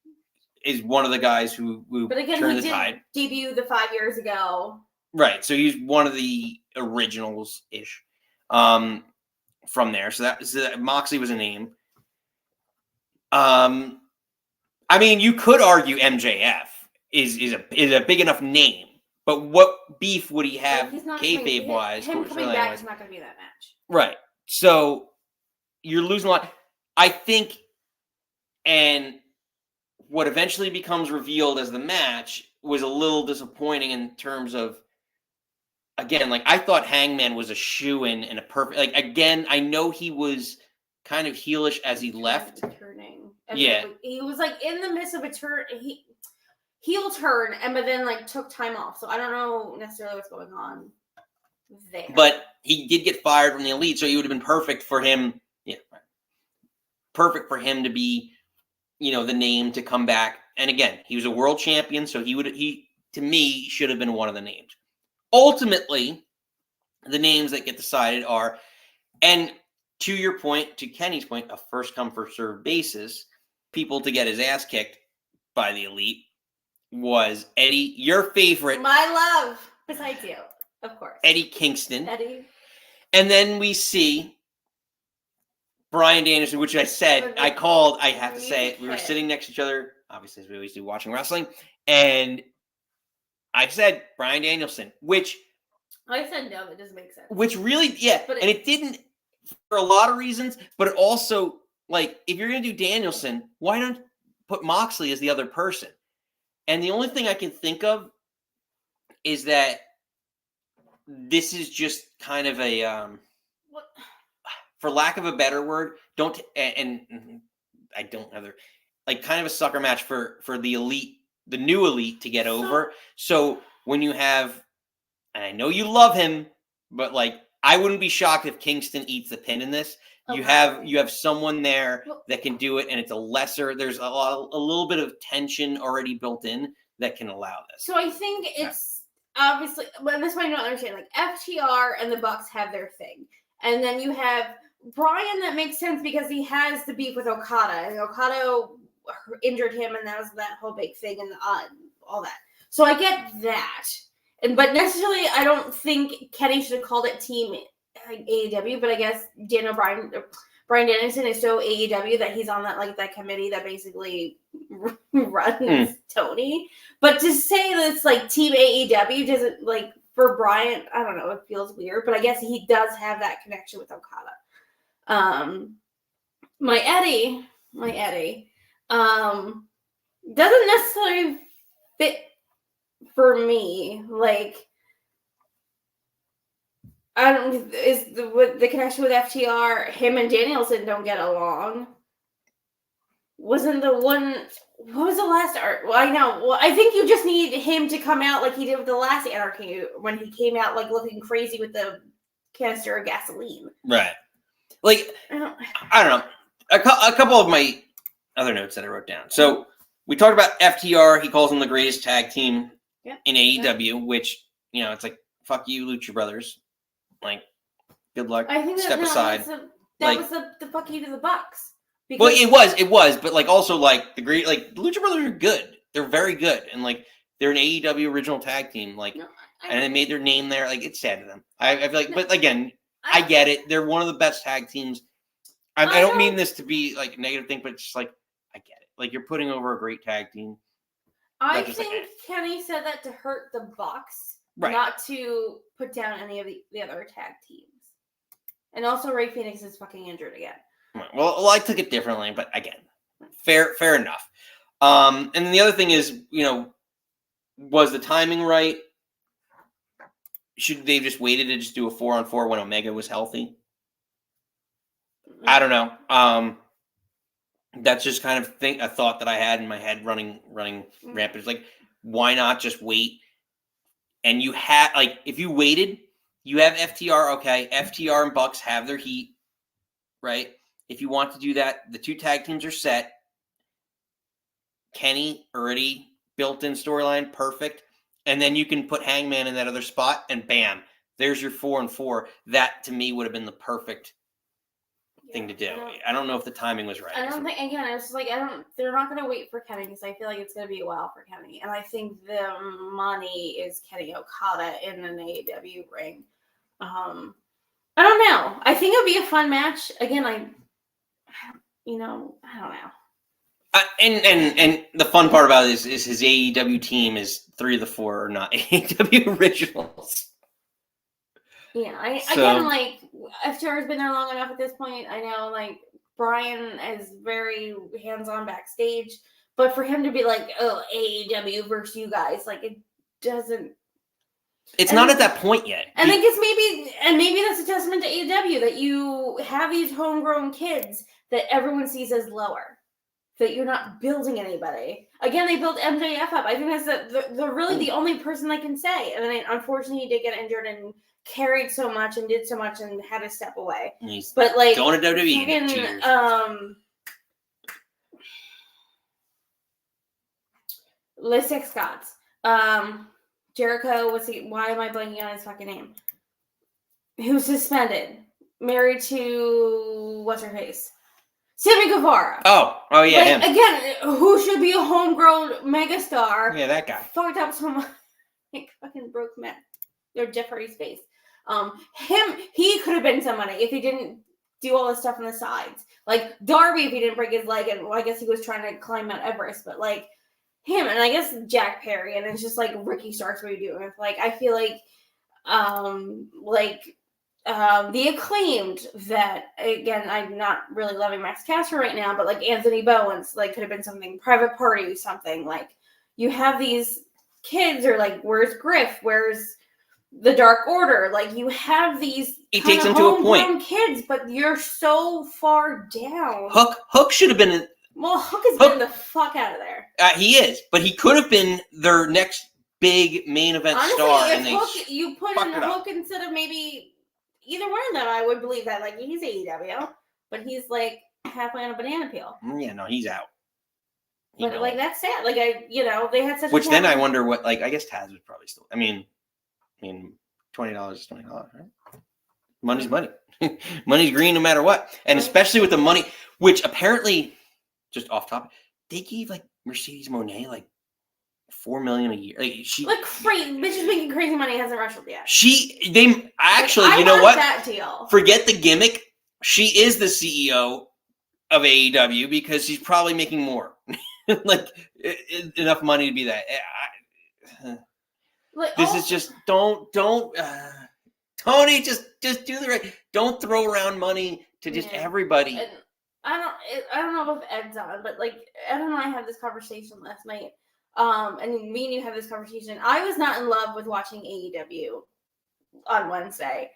is one of the guys who but again, turned he the tide. Debut the 5 years ago. Right, so he's one of the originals ish. From there, so that Moxley was a name. I mean, you could argue MJF is a big enough name, but what beef would he have kayfabe wise? Him coming back is not going to be that match, right? So you're losing a lot, I think. And what eventually becomes revealed as the match was a little disappointing in terms of. Again, I thought Hangman was a shoo-in and a perfect. Again, I know he was kind of heelish as he left. Turning. Yeah. He was in the midst of a turn. Heel turn, but then took time off. So I don't know necessarily what's going on there. But he did get fired from the Elite, so he would have been perfect for him. Yeah, right. Perfect for him to be, the name to come back. And again, he was a world champion, so he to me should have been one of the names. Ultimately, the names that get decided are And to your point, to Kenny's point, a first come, first served basis, people to get his ass kicked by the Elite was Eddie, your favorite. My love, besides you, of course. Eddie Kingston. Eddie. And then we see Bryan Danielson, which I said, I called, I have to say it. We were sitting next to each other, obviously, as we always do, watching wrestling. And I said Bryan Danielson, which... I said no, it doesn't make sense. Which really, yeah. And it didn't, for a lot of reasons, but it also, like, if you're going to do Danielson, why not put Moxley as the other person? And the only thing I can think of is that this is just kind of a... for lack of a better word, and I don't have like kind of a sucker match for the Elite, the new Elite to get over. So when you have, and I know you love him, but like I wouldn't be shocked if Kingston eats the pin in this. Okay. You have someone there that can do it, and it's there's a little bit of tension already built in that can allow this. So I think it's obviously, but this might not understand. Like FTR and the Bucks have their thing, and then you have Bryan. That makes sense because he has the beef with Okada, and Okada injured him, and that was that whole big thing, and all that. So I get that, but necessarily I don't think Kenny should have called it Team AEW. But I guess Bryan Danielson is so AEW that he's on that committee that basically runs Tony. But to say that it's like Team AEW doesn't, like, for Bryan, I don't know, it feels weird. But I guess he does have that connection with Okada. My Eddie, doesn't necessarily fit for me. Like, I don't, is the connection with FTR, him and Danielson don't get along. Wasn't the one, what was the last art? Well, I know. Well, I think you just need him to come out like he did with the last Anarchy when he came out like looking crazy with the canister of gasoline. Right. Like, I don't know. A couple of my other notes that I wrote down. So we talked about FTR. He calls them the greatest tag team in AEW, which, you know, it's like, fuck you, Lucha Brothers. Like, good luck. I think Step aside. That was the fuck you to the Bucks. Well, it was, but like also like the Lucha Brothers are good. They're very good, and like they're an AEW original tag team. Like, and they made their name there. Like, it's sad to them. I feel like, but again, I get it. They're one of the best tag teams. I don't mean this to be like a negative thing, but it's just like I get it. Like, you're putting over a great tag team. I think Kenny said that to hurt the Bucks. Right. Not to put down any of the other tag teams. And also Rey Fenix is fucking injured again. Well, I took it differently, but again, fair enough. And then the other thing is, you know, was the timing right? Should they have just waited to just do a 4-on-4 when Omega was healthy? I don't know. That's just kind of a thought that I had in my head running rampant. It's like, why not just wait? And you have, like, if you waited, you have FTR, okay. FTR and Bucks have their heat, right? If you want to do that, the two tag teams are set. Kenny already built-in storyline, perfect. And then you can put Hangman in that other spot, and bam, there's your 4-on-4. That, to me, would have been the perfect thing to do. I don't know if the timing was right. I don't think, again, I was just like, they're not going to wait for Kenny because I feel like it's going to be a while for Kenny. And I think the money is Kenny Okada in an AEW ring. I don't know. I think it'll be a fun match. Again, I don't know. And the fun part about it is his AEW team is 3 of the 4 are not AEW originals. Yeah, again, like, FTR has been there long enough at this point. I know, like, Bryan is very hands-on backstage, but for him to be like, oh, AEW versus you guys, like, it doesn't. It's not at that point yet. And I guess maybe that's a testament to AEW that you have these homegrown kids that everyone sees as lower. That you're not building anybody. Again, they built MJF up. I think that's the really the only person I can say. And then unfortunately, he did get injured and carried so much and did so much and had to step away. But like going to WWE. Les Six Scots. Jericho, why am I blanking on his fucking name? Who was suspended. married to what's her face? Sammy Guevara. Oh yeah, like, him. Again, who should be a homegrown megastar? Yeah, that guy. Fucked up so much. Like, fucking broke man. Or Jeff Hardy's face. He could have been somebody if he didn't do all this stuff on the sides. Like Darby, if he didn't break his leg, and I guess he was trying to climb Mount Everest, but like him, and I guess Jack Perry, and it's just like Ricky Starks, what are you doing? Like, I feel like the Acclaimed, that again, I'm not really loving Max Caster right now, but like Anthony Bowens, like could have been something. Private Party, something. Like, you have these kids, or like, where's Griff? Where's the Dark Order? Like, you have these He takes them to a point. Kids, but you're so far down. Hook should have been. Hook has been the fuck out of there. He is, but he could have been their next big main event star. If Hook, you put in Hook instead of maybe either one of them, I would believe that. Like, he's AEW, but he's like halfway on a banana peel. Yeah, no, he's out. But like, that's sad. Like, they had such. Which then I wonder what. Like, I guess Taz would probably still. I mean, $20 is $20, right? Money's money. Money's green no matter what, and especially with the money, which apparently, just off topic, they gave like Mercedes Moné like $4 million a year. Like crazy. Bitch is making crazy money. Hasn't wrestled yet. You know what? That deal. Forget the gimmick. She is the CEO of AEW because she's probably making more, like enough money to be that. This is just don't. Tony, just do the right. Don't throw around money to just everybody. And I don't know if Ed's on, but like Ed and I had this conversation last night. And me and you had this conversation. I was not in love with watching AEW on Wednesday.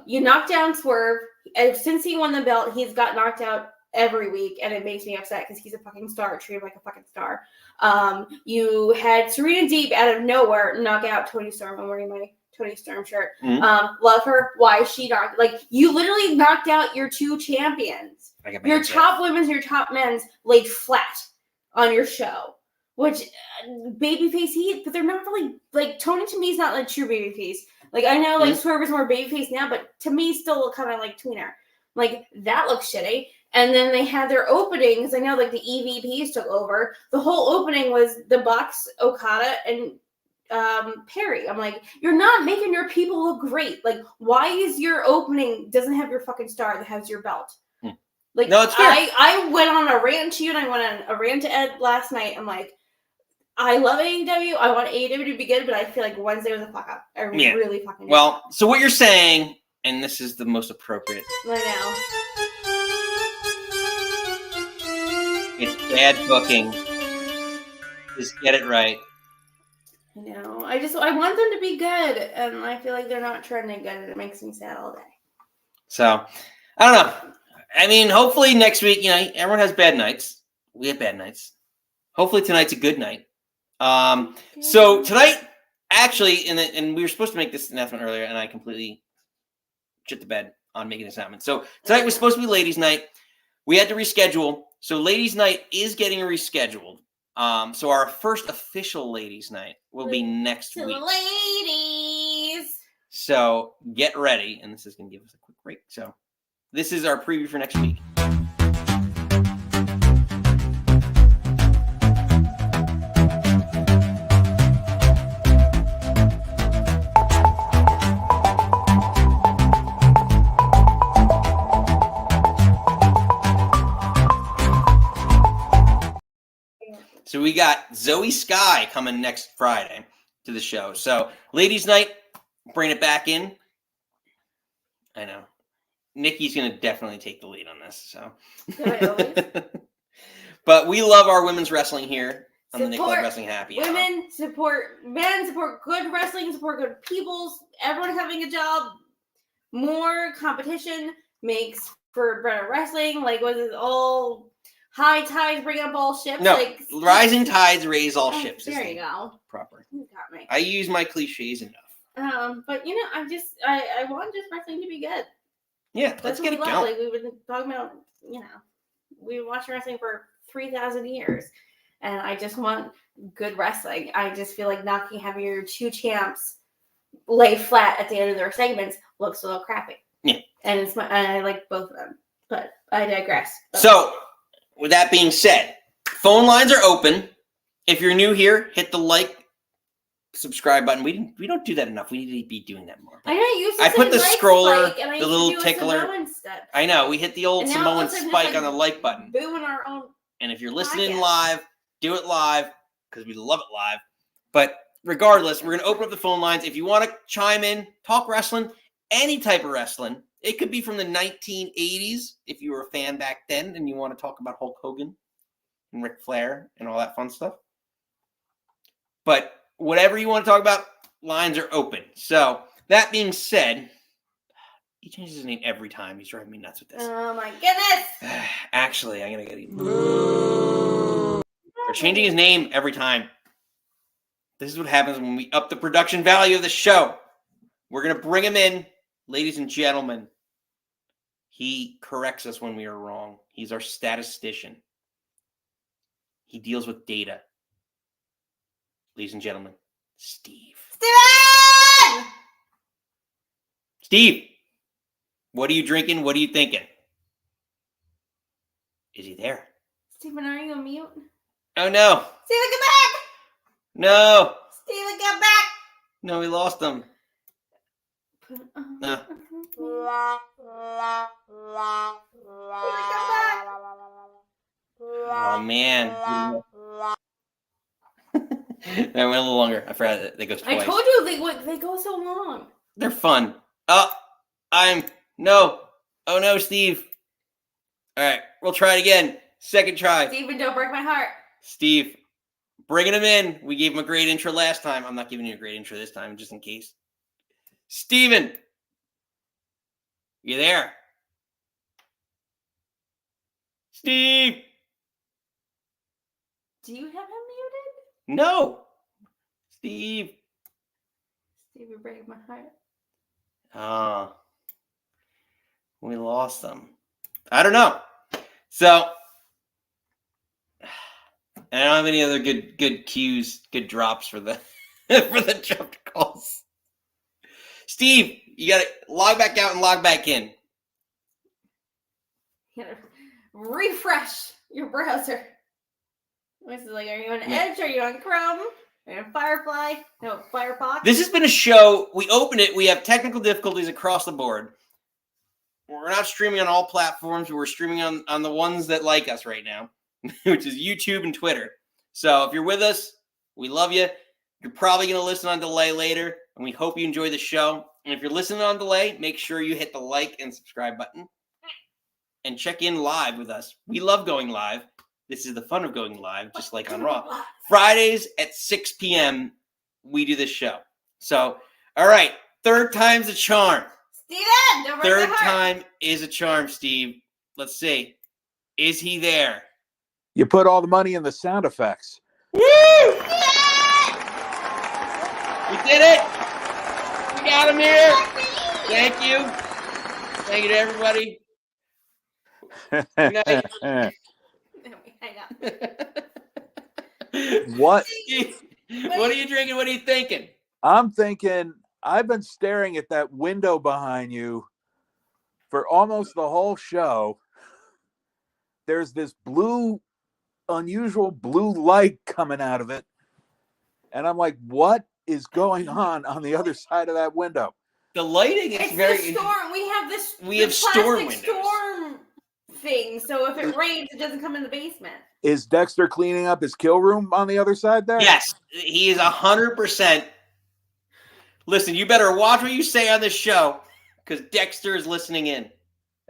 You knocked down Swerve. And since he won the belt, he's got knocked out every week, and it makes me upset because he's a fucking star. Treat him like a fucking star. You had Serena Deeb out of nowhere knock out Toni Storm. I'm wearing my Toni Storm shirt. Mm-hmm. Love her. Why is she knocked? Like, you literally knocked out your two champions. Your top women's, your top men's laid flat on your show. Which babyface heat, but they're not really like Tony. To me, is not like true babyface. Like, I know like Swerve is more babyface now, but to me, still kind of like tweener. Like, that looks shitty. And then they had their openings. I know like the EVPs took over. The whole opening was the Bucks, Okada, and Perry. I'm like, you're not making your people look great. Like, why is your opening doesn't have your fucking star that has your belt? Like, no, it's fair. I went on a rant to you, and I went on a rant to Ed last night. I'm like, I love AEW. I want AEW to be good, but I feel like Wednesday was a fuck up. I really fucking. Well, so what you're saying, and this is the most appropriate. I know. It's bad booking. Just get it right. No, I want them to be good, and I feel like they're not trending good, and it makes me sad all day. So, I don't know. I mean, hopefully next week, everyone has bad nights. We have bad nights. Hopefully tonight's a good night. So tonight, actually, and we were supposed to make this announcement earlier, and I completely shit the bed on making this announcement. So tonight was supposed to be ladies' night. We had to reschedule. So ladies' night is getting rescheduled. So our first official ladies' night will be next week. Ladies. So get ready, and this is going to give us a quick break. So this is our preview for next week. So we got Zoe Sky coming next Friday to the show. So ladies' night, bring it back in. I know. Nikki's going to definitely take the lead on this. So, but we love our women's wrestling here on the Nicole Wrestling Happy Hour. Women support men, support good wrestling, support good peoples. Everyone having a job. More competition makes for better wrestling. Like, was it all high tides bring up all ships? No, like, rising tides raise all ships. There you go. Proper. You got me. I use my cliches enough. But I want just wrestling to be good. Yeah, let's get it going. Like, we've been talking about, we've been watching wrestling for 3,000 years, and I just want good wrestling. I just feel like having your two champs lay flat at the end of their segments looks a little crappy. Yeah, And I like both of them, but I digress. So, with that being said, phone lines are open. If you're new here, hit the like, subscribe button. We don't do that enough. We need to be doing that more. I put the like scroller, spike, and I the little tickler. I know, we hit the old Samoan spike on the like button. Booing our own. And if you're listening live, do it live because we love it live. But regardless, we're going to open up the phone lines. If you want to chime in, talk wrestling, any type of wrestling. It could be from the 1980s if you were a fan back then and you want to talk about Hulk Hogan and Ric Flair and all that fun stuff. But whatever you want to talk about, lines are open. So that being said, he changes his name every time. He's driving me nuts with this. Oh my goodness. Actually, I'm going to get him. They're changing his name every time. This is what happens when we up the production value of the show. We're going to bring him in, ladies and gentlemen. He corrects us when we are wrong. He's our statistician. He deals with data. Ladies and gentlemen, Steve. Steven! Steve, what are you drinking? What are you thinking? Is he there? Steven, are you on mute? Oh, no. Steven, get back! No. Steven, get back! No, we lost him. No. Oh, man. That went a little longer. I forgot that goes twice. I told you they go so long. They're fun. No. Oh, no, Steve. All right, we'll try it again. Second try. Steven, don't break my heart. Steve, bringing him in. We gave him a great intro last time. I'm not giving you a great intro this time, just in case. Steven, you there? Steve. Do you have him muted? No. Steve. Steve, you're breaking my heart. We lost them. I don't know. So, I don't have any other good cues, good drops for the for the dropped calls. Steve, you got to log back out and log back in. You gotta refresh your browser. This is like, are you on Edge? Are you on Chrome? Are you on Firefly? No, Firefox? This has been a show. We open it. We have technical difficulties across the board. We're not streaming on all platforms. We're streaming on the ones that like us right now, which is YouTube and Twitter. So if you're with us, we love you. You're probably going to listen on delay later, and we hope you enjoy the show. And if you're listening on delay, make sure you hit the like and subscribe button and check in live with us. We love going live. This is the fun of going live, just like on Raw. Fridays at 6 p.m., we do this show. So, all right, third time's a charm. Steven, don't break Third my heart. time is a charm, Steve. Let's see. Is he there? You put all the money in the sound effects. Woo! We did it! We got him here! Thank you. Thank you to everybody. Good night. What? What are you drinking? What are you thinking? I'm thinking, I've been staring at that window behind you for almost the whole show. There's this unusual blue light coming out of it. And I'm like, what is going on the other side of that window? The lighting is It's very... the storm. We have this storm windows. storm thing, so if it rains, it doesn't come in the basement. Is Dexter cleaning up his kill room on the other side there? Yes, he is 100%. Listen, you better watch what you say on this show because Dexter is listening in.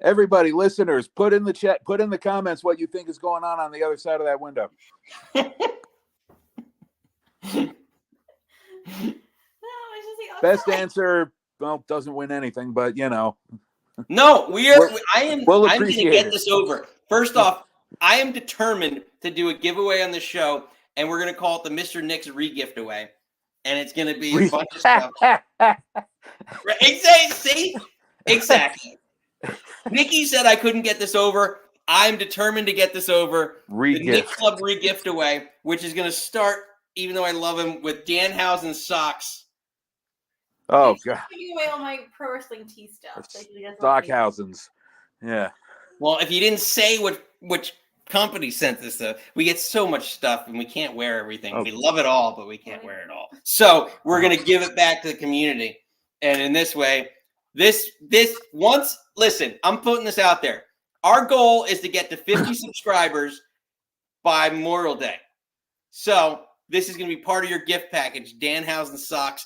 Everybody, listeners, put in the chat, put in the comments what you think is going on the other side of that window. Best answer, well, doesn't win anything, but you know. No, I'm going to get this over. First off, I am determined to do a giveaway on the show, and we're going to call it the Mr. Nick's Regift Away. And it's going to be a bunch of stuff. See? Exactly. Nikki said I couldn't get this over. I'm determined to get this over. The Nick Club Regift Away, which is going to start, even though I love him, with Danhausen socks. Oh He's God, giving away all my pro wrestling tea stuff. So he doesn't want me- Stockhausens. Yeah. Well, if you didn't say which company sent this stuff, we get so much stuff and we can't wear everything. Oh. We love it all, but we can't wear it all. So we're gonna give it back to the community, and in this way, this once. Listen, I'm putting this out there. Our goal is to get to 50 subscribers by Memorial Day. So this is gonna be part of your gift package, Danhausen socks.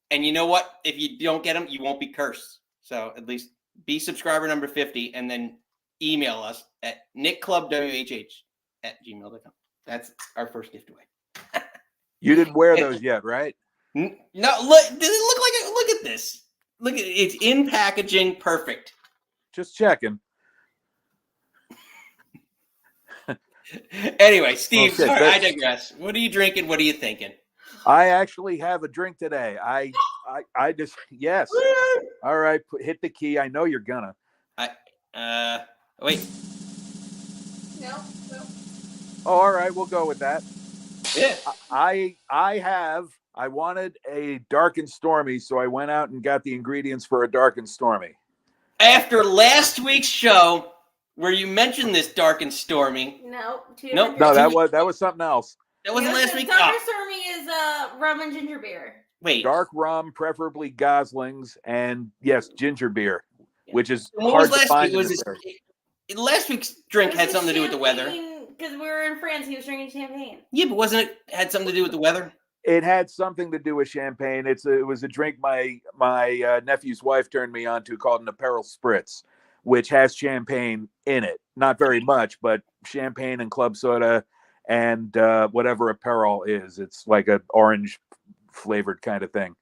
And you know what? If you don't get them, you won't be cursed. So at least be subscriber number 50 and then email us at nickclubwhh@gmail.com. That's our first gift away. You didn't wear those yet, right? No, look, does it look like it? Look at this. Look at it. It's in packaging. Perfect. Just checking. Anyway, Steve, Okay, sorry, I digress. What are you drinking? What are you thinking? I actually have a drink today. I just yes. All right, hit the key. I know you're gonna. Wait. No. Oh, all right, we'll go with that. Yeah. I wanted a dark and stormy, so I went out and got the ingredients for a dark and stormy. After last week's show, where you mentioned this dark and stormy. No. Nope. No, that was something else. That wasn't last week. Dark and stormy is rum and ginger beer. Wait. Dark rum, preferably Goslings, and yes, ginger beer, which is What hard was to find. Last week's drink had something to do with the weather. Because we were in France, he was drinking champagne. Yeah, but wasn't it had something to do with the weather? It had something to do with champagne. It was a drink my nephew's wife turned me on to called an Aperol Spritz, which has champagne in it. Not very much, but champagne and club soda and whatever Aperol is. It's like an orange flavored kind of thing.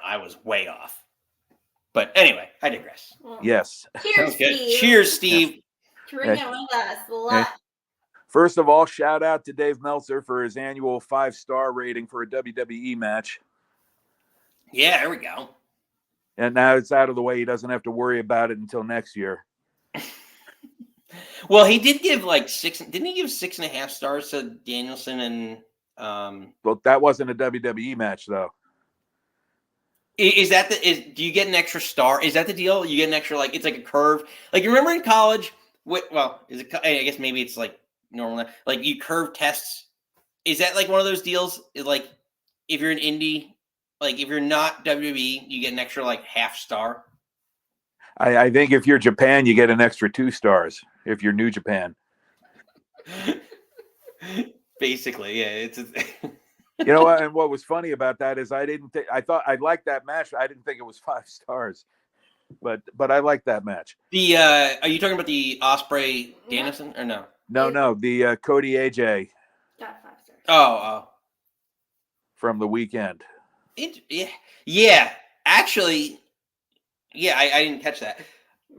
I was way off. But anyway, I digress. Well, Yes. Cheers, Steve. Cheers, Steve. Drink it with us. A lot. First of all, shout out to Dave Meltzer for his annual 5-star rating for a WWE match. Yeah, there we go. And now it's out of the way. He doesn't have to worry about it until next year. Well, he did give like 6. Didn't he give 6.5 stars to Danielson and? Well, that wasn't a WWE match, though. Is that do you get an extra star? Is that the deal? You get an extra, like, it's like a curve. Like, you remember in college? Well, is it? I guess maybe it's like normal. Like, you curve tests. Is that like one of those deals? Like, if you're an indie, like if you're not WWE, you get an extra like half star. I think if you're Japan, you get an extra 2 stars. If you're New Japan, basically, yeah. It's. You know what? And what was funny about that is I thought I liked that match. I didn't think it was 5 stars, but I liked that match. The are you talking about the Osprey Danielson or no? No, the Cody AJ. Got 5 stars. Oh. From the weekend. Yeah. Actually, yeah, I didn't catch that.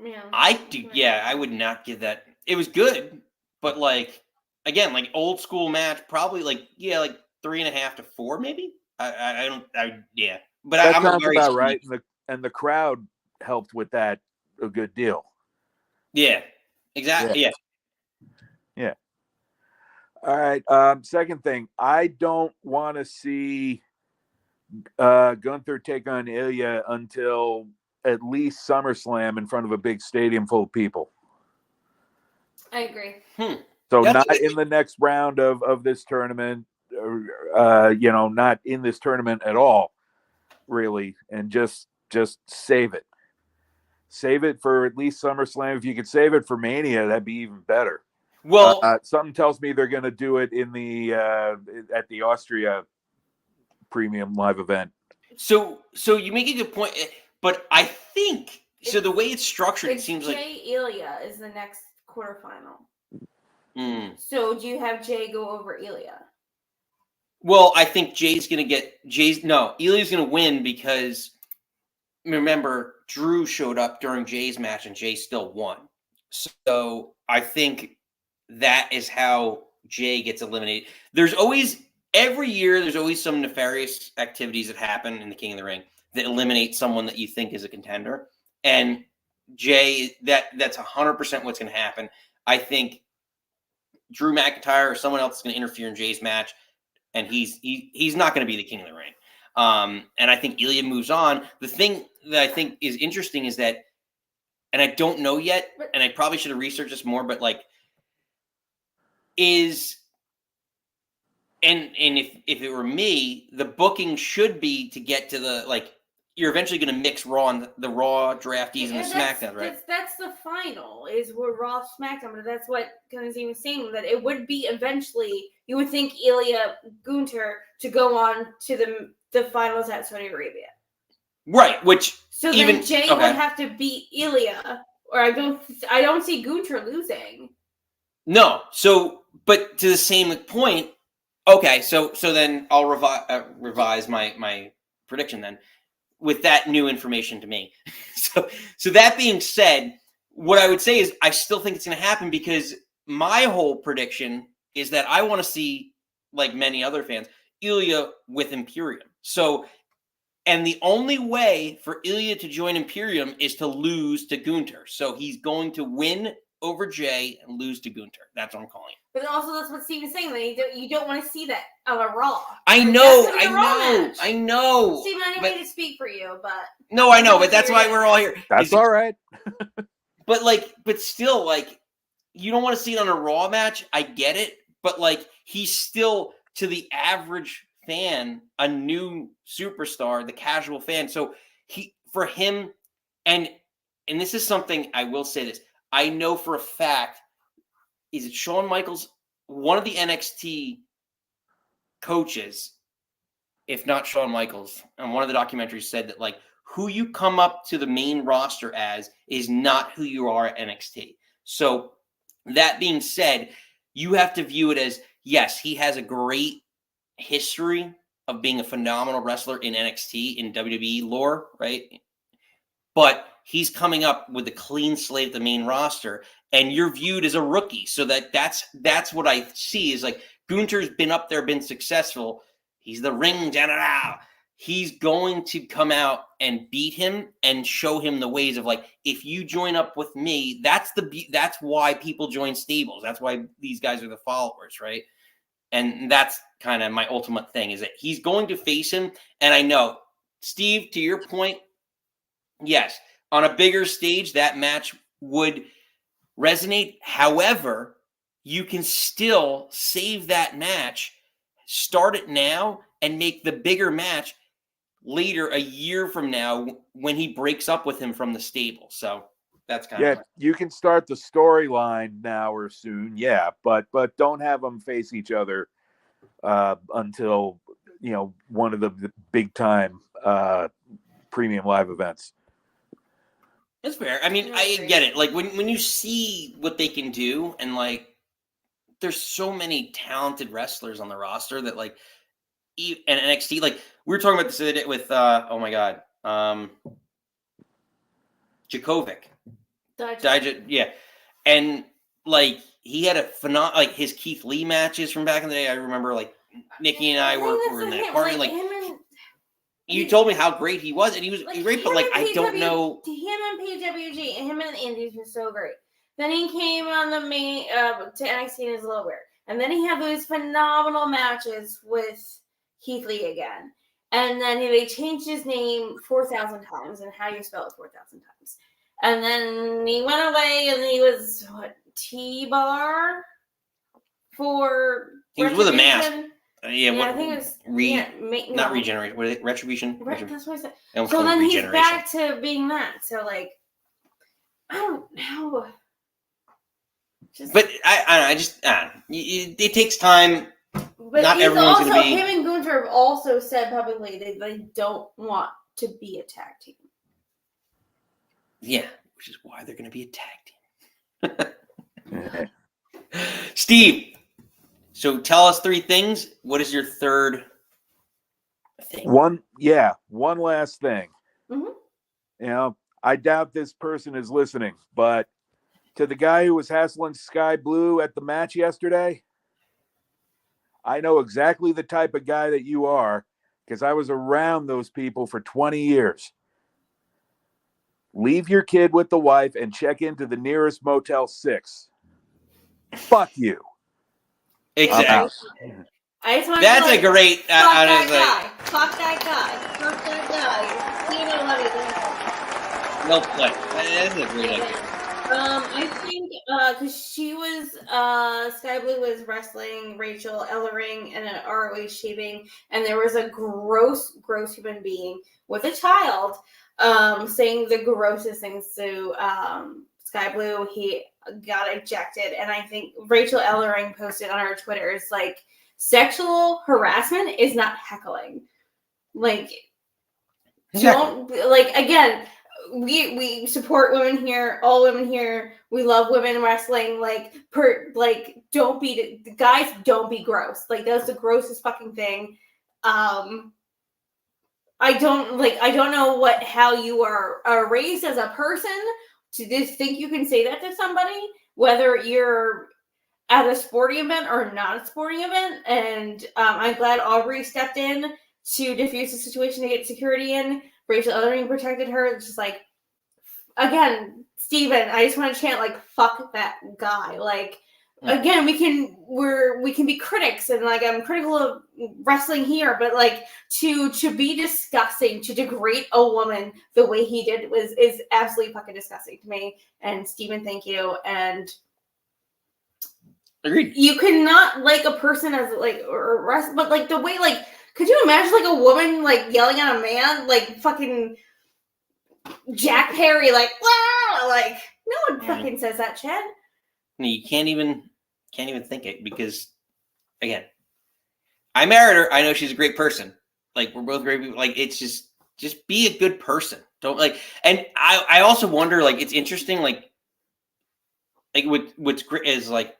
Yeah. I do. Yeah, I would not give that. It was good, but like again, like old school match, probably like 3.5 to 4, maybe. Yeah, but That I'm sounds very about right, and the crowd helped with that a good deal. Yeah, exactly. Yeah. All right. Second thing, I don't want to see Gunther take on Ilya until at least SummerSlam in front of a big stadium full of people. I agree. So not in the next round of this tournament, not in this tournament at all, really, and just save it. Save it for at least SummerSlam. If you could save it for Mania, that'd be even better. Well, something tells me they're going to do it in the at the Austria premium live event. So you make a good point, but I think so. The way it's structured, it seems like Jay Ilya is the next quarterfinal. So do you have Jay go over Ilya? Well, I think Ilya's going to win because remember Drew showed up during Jay's match and Jay still won. So I think that is how Jay gets eliminated. Every year there's always some nefarious activities that happen in the King of the Ring that eliminate someone that you think is a contender. And Jay, that's 100% what's going to happen. I think Drew McIntyre or someone else is going to interfere in Jay's match, and he's not going to be the King of the Ring. And I think Ilya moves on. The thing that I think is interesting is that, and I don't know yet, and I probably should have researched this more, but like, and if it were me, the booking should be to get to the, like, you're eventually going to mix Raw and the Raw draftees and the SmackDown, right? That's the final is where Raw SmackDown, but that's what Constantine was saying, that it would be eventually, you would think Ilya Gunter to go on to the finals at Saudi Arabia. Right, which so then Jay would have to beat Ilya, or I don't see Gunter losing. No, so but to the same point, okay, so then I'll revise my prediction then with that new information to me. So that being said, what I would say is I still think it's going to happen, because my whole prediction is that I want to see, like many other fans, Ilya with Imperium. So, and the only way for Ilya to join Imperium is to lose to Gunter. So he's going to win over Jay and lose to Gunter. That's what I'm calling it. But also, that's what Steve is saying. That you don't want to see that on a Raw. I know. Steve, I didn't mean to speak for you, but no, I know. But that's why we're all here. That's all right. but still, like, you don't want to see it on a Raw match. I get it, but like, he's still, to the average fan, a new superstar, the casual fan. So for him, and this is something I will say this. I know for a fact, is it Shawn Michaels, one of the NXT coaches, if not Shawn Michaels, on one of the documentaries said that, like, who you come up to the main roster as is not who you are at NXT. So that being said, you have to view it as, yes, he has a great history of being a phenomenal wrestler in NXT, in WWE lore, right? But he's coming up with a clean slate at the main roster, and you're viewed as a rookie. So that's what I see is, like, Gunter's been up there, been successful. He's the ring general. He's going to come out and beat him and show him the ways of, like, if you join up with me, that's why people join stables. That's why these guys are the followers, right? And that's kind of my ultimate thing, is that he's going to face him. And I know, Steve, to your point, yes, on a bigger stage, that match would resonate. However, you can still save that match, start it now, and make the bigger match later, a year from now, when he breaks up with him from the stable. So that's kind of you can start the storyline now or soon, but don't have them face each other until one of the big time premium live events. That's fair. I mean, I get it. Like, when you see what they can do, and, like, there's so many talented wrestlers on the roster that, like, and NXT, like, we were talking about this the other day with oh my god, Djokovic. Yeah. And, like, he had a phenomenal, like, his Keith Lee matches from back in the day. I remember, like, Nikki and I were in that party. Like, you told me how great he was, and he was great, but, like, I don't know. Him and PWG, him and Indies were so great. Then he came on the main to NXT and is a little weird. And then he had those phenomenal matches with Keith Lee again. And then they changed his name 4,000 times, and how you spell it 4,000 times. And then he went away, and he was, T-Bar for He was with a mask. I think it was not Regeneration. What is it? Retribution? That's what I said. So then he's back to being that. So, like, I don't know. But it takes time. But not everyone's going to be. Him and Gunter have also said publicly that they don't want to be a tag team. Yeah, which is why they're going to be a tag team. Steve, so tell us 3 things. What is your third thing? One last thing. Mm-hmm. I doubt this person is listening, but to the guy who was hassling Sky Blue at the match yesterday, I know exactly the type of guy that you are, because I was around those people for 20 years. Leave your kid with the wife and check into the nearest Motel 6. Fuck you. Exactly. I just want That's to a great. fuck that guy. Fuck that guy. Fuck that guy. You know what it is. Well played. That's a great idea. I think because she was Sky Blue was wrestling Rachel Ellering in an ROH taping, and there was a gross human being with a child saying the grossest things to Sky Blue. He got ejected, and I think Rachel Ellering posted on her Twitter, it's like, sexual harassment is not heckling. Like, don't, like, again, we support women here, all women here. We love women wrestling. Like, don't be, guys, don't be gross. Like, that's the grossest fucking thing. I don't know how you are raised as a person to just think you can say that to somebody, whether you're at a sporting event or not a sporting event. And I'm glad Aubrey stepped in to defuse the situation to get security in. Rachel Ellering protected her. It's just like, again, Steven, I just want to chant, like, fuck that guy. Like, again, we can be critics, and like, I'm critical of wrestling here, but like, to be disgusting, to degrade a woman the way he did is absolutely fucking disgusting to me. And Steven, thank you. And agreed. You cannot like a person as like or rest, but like the way, like, could you imagine like a woman like yelling at a man like fucking Jack Perry, like, wow, like, no one fucking says that, Chad. No, you can't even think it, because again, I married her. I know she's a great person. Like, we're both great people. Like, it's just be a good person. Don't like. And I also wonder, like, it's interesting, like what's great is, like,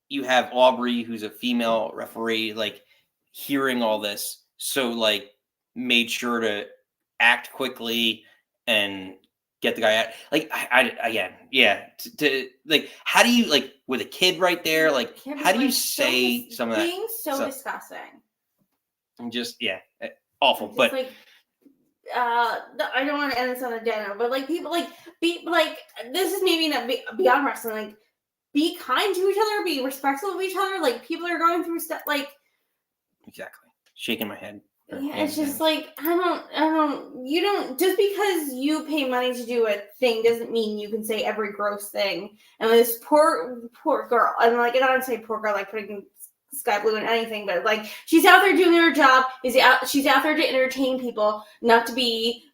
you have Aubrey, who's a female referee, like, hearing all this, so like made sure to act quickly and get the guy out. Like, to like, how do you, like, with a kid right there, like, how do you say some of that? Being so disgusting. And just awful. Just but like, I don't want to end this on a downer, but like, people like be like, this is maybe not beyond wrestling. Like, be kind to each other, be respectful of each other. Like, people are going through stuff. Like, exactly, shaking my head. Yeah, it's just like, you don't, just because you pay money to do a thing doesn't mean you can say every gross thing. And this poor girl, and like, I don't want to say poor girl, like putting Sky Blue in anything, but like, she's out there doing her job. She's out there to entertain people, not to be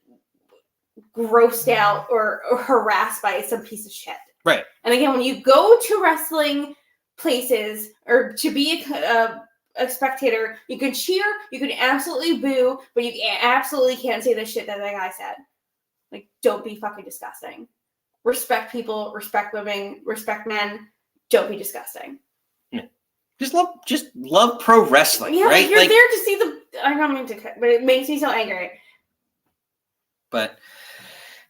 grossed out or harassed by some piece of shit. Right. And again, when you go to wrestling places or to be a spectator, you can cheer, you can absolutely boo, but you absolutely can't say the shit that guy said. Like, don't be fucking disgusting. Respect people, respect women, respect men. Don't be disgusting. Just love pro wrestling, yeah, right? Like, you're there to see the. I don't mean to cut, but it makes me so angry. But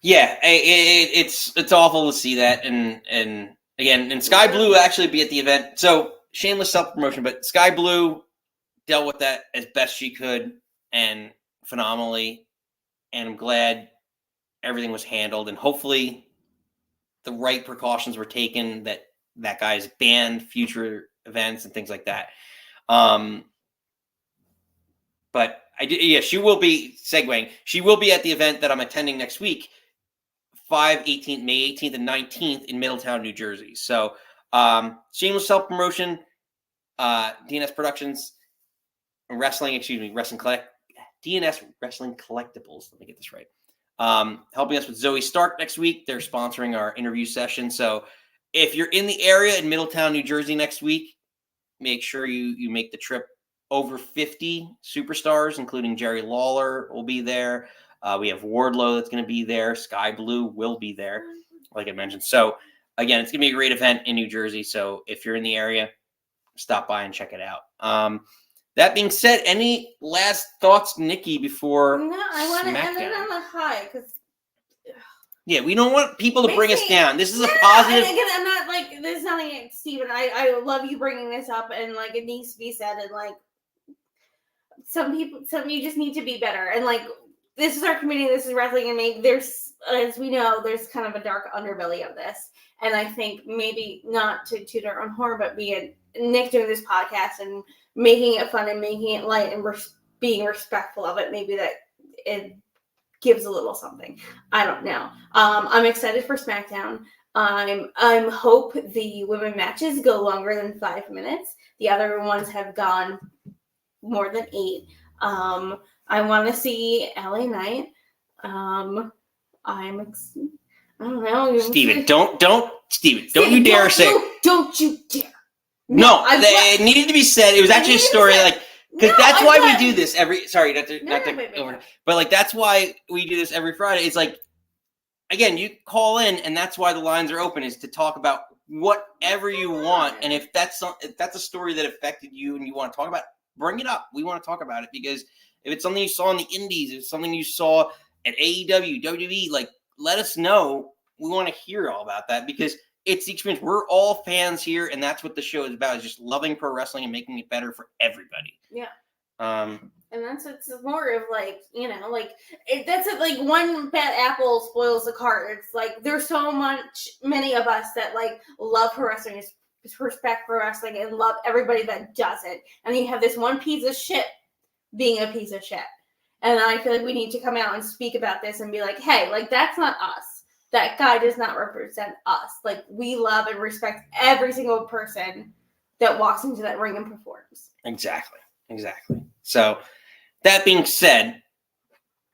yeah, it's awful to see that, and again, and Sky Blue will actually be at the event, so. Shameless self-promotion, but Sky Blue dealt with that as best she could and phenomenally. And I'm glad everything was handled, and hopefully the right precautions were taken, that guy is banned future events and things like that. But she will be segueing. She will be at the event that I'm attending next week, May 18th and 19th in Middletown, New Jersey. So, shameless self-promotion, DNS Productions, DNS Wrestling Collectibles. Let me get this right. Helping us with Zoe Stark next week. They're sponsoring our interview session. So if you're in the area in Middletown, New Jersey next week, make sure you make the trip. Over 50 superstars, including Jerry Lawler, will be there. We have Wardlow that's going to be there. Sky Blue will be there, like I mentioned. So again, it's going to be a great event in New Jersey. So if you're in the area, stop by and check it out. That being said, any last thoughts, Nikki, before No, I want to end it on the high, because we don't want people to bring us down. This is a positive. Again, I'm not like, there's nothing, Steven. I love you bringing this up, and like, it needs to be said, and like, some you just need to be better, and like, this is our community, this is wrestling, and maybe there's, as we know, there's kind of a dark underbelly of this, and I think maybe not to toot our own horn, but Nick doing this podcast and making it fun and making it light and being respectful of it. Maybe that it gives a little something. I don't know. I'm excited for SmackDown. I'm hope the women matches go longer than 5 minutes. The other ones have gone more than 8. I want to see LA Knight. I don't know. Steven, don't you dare say. Don't you dare. No, it needed to be said. It was actually a story, like, because that's why we do this every. Sorry, but like that's why we do this every Friday. It's like, again, you call in, and that's why the lines are open, is to talk about whatever you want. And if that's a story that affected you and you want to talk about, bring it up. We want to talk about it, because if it's something you saw in the Indies, if it's something you saw at AEW, WWE, like, let us know. We want to hear all about that, because it's the experience. We're all fans here, and that's what the show is about, is just loving pro wrestling and making it better for everybody. Yeah. And it's more of like, that's it, like one bad apple spoils the cart. It's like there's many of us that like love pro wrestling, respect pro wrestling, and love everybody that doesn't. And you have this one piece of shit being a piece of shit. And I feel like we need to come out and speak about this and be like, hey, like that's not us. That guy does not represent us. Like, we love and respect every single person that walks into that ring and performs. Exactly. So, that being said,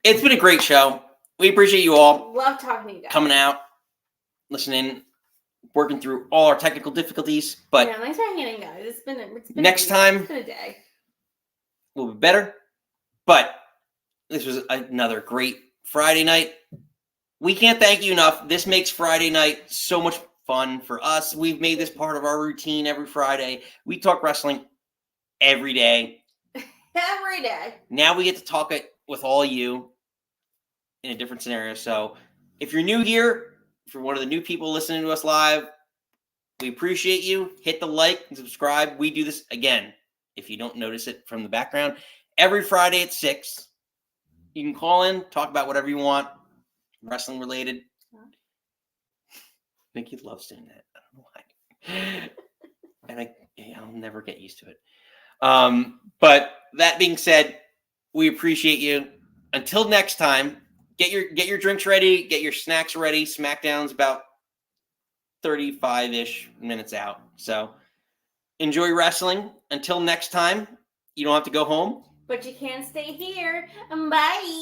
it's been a great show. We appreciate you all. Love talking to you guys. Coming out, listening, working through all our technical difficulties. But yeah, nice hanging in, guys. It's been next time, it's been a day. Will be better. But this was another great Friday night. We can't thank you enough. This makes Friday night so much fun for us. We've made this part of our routine every Friday. We talk wrestling every day. Every day. Now we get to talk it with all you in a different scenario. So if you're new here, if you're one of the new people listening to us live, we appreciate you. Hit the like and subscribe. We do this, again, if you don't notice it from the background, every Friday at 6. You can call in, talk about whatever you want. Wrestling related. Mickey loves doing that. I don't know why. And I'll never get used to it. But that being said, we appreciate you. Until next time, get your drinks ready, get your snacks ready. SmackDown's about 35-ish minutes out. So enjoy wrestling. Until next time, you don't have to go home. But you can stay here. Bye.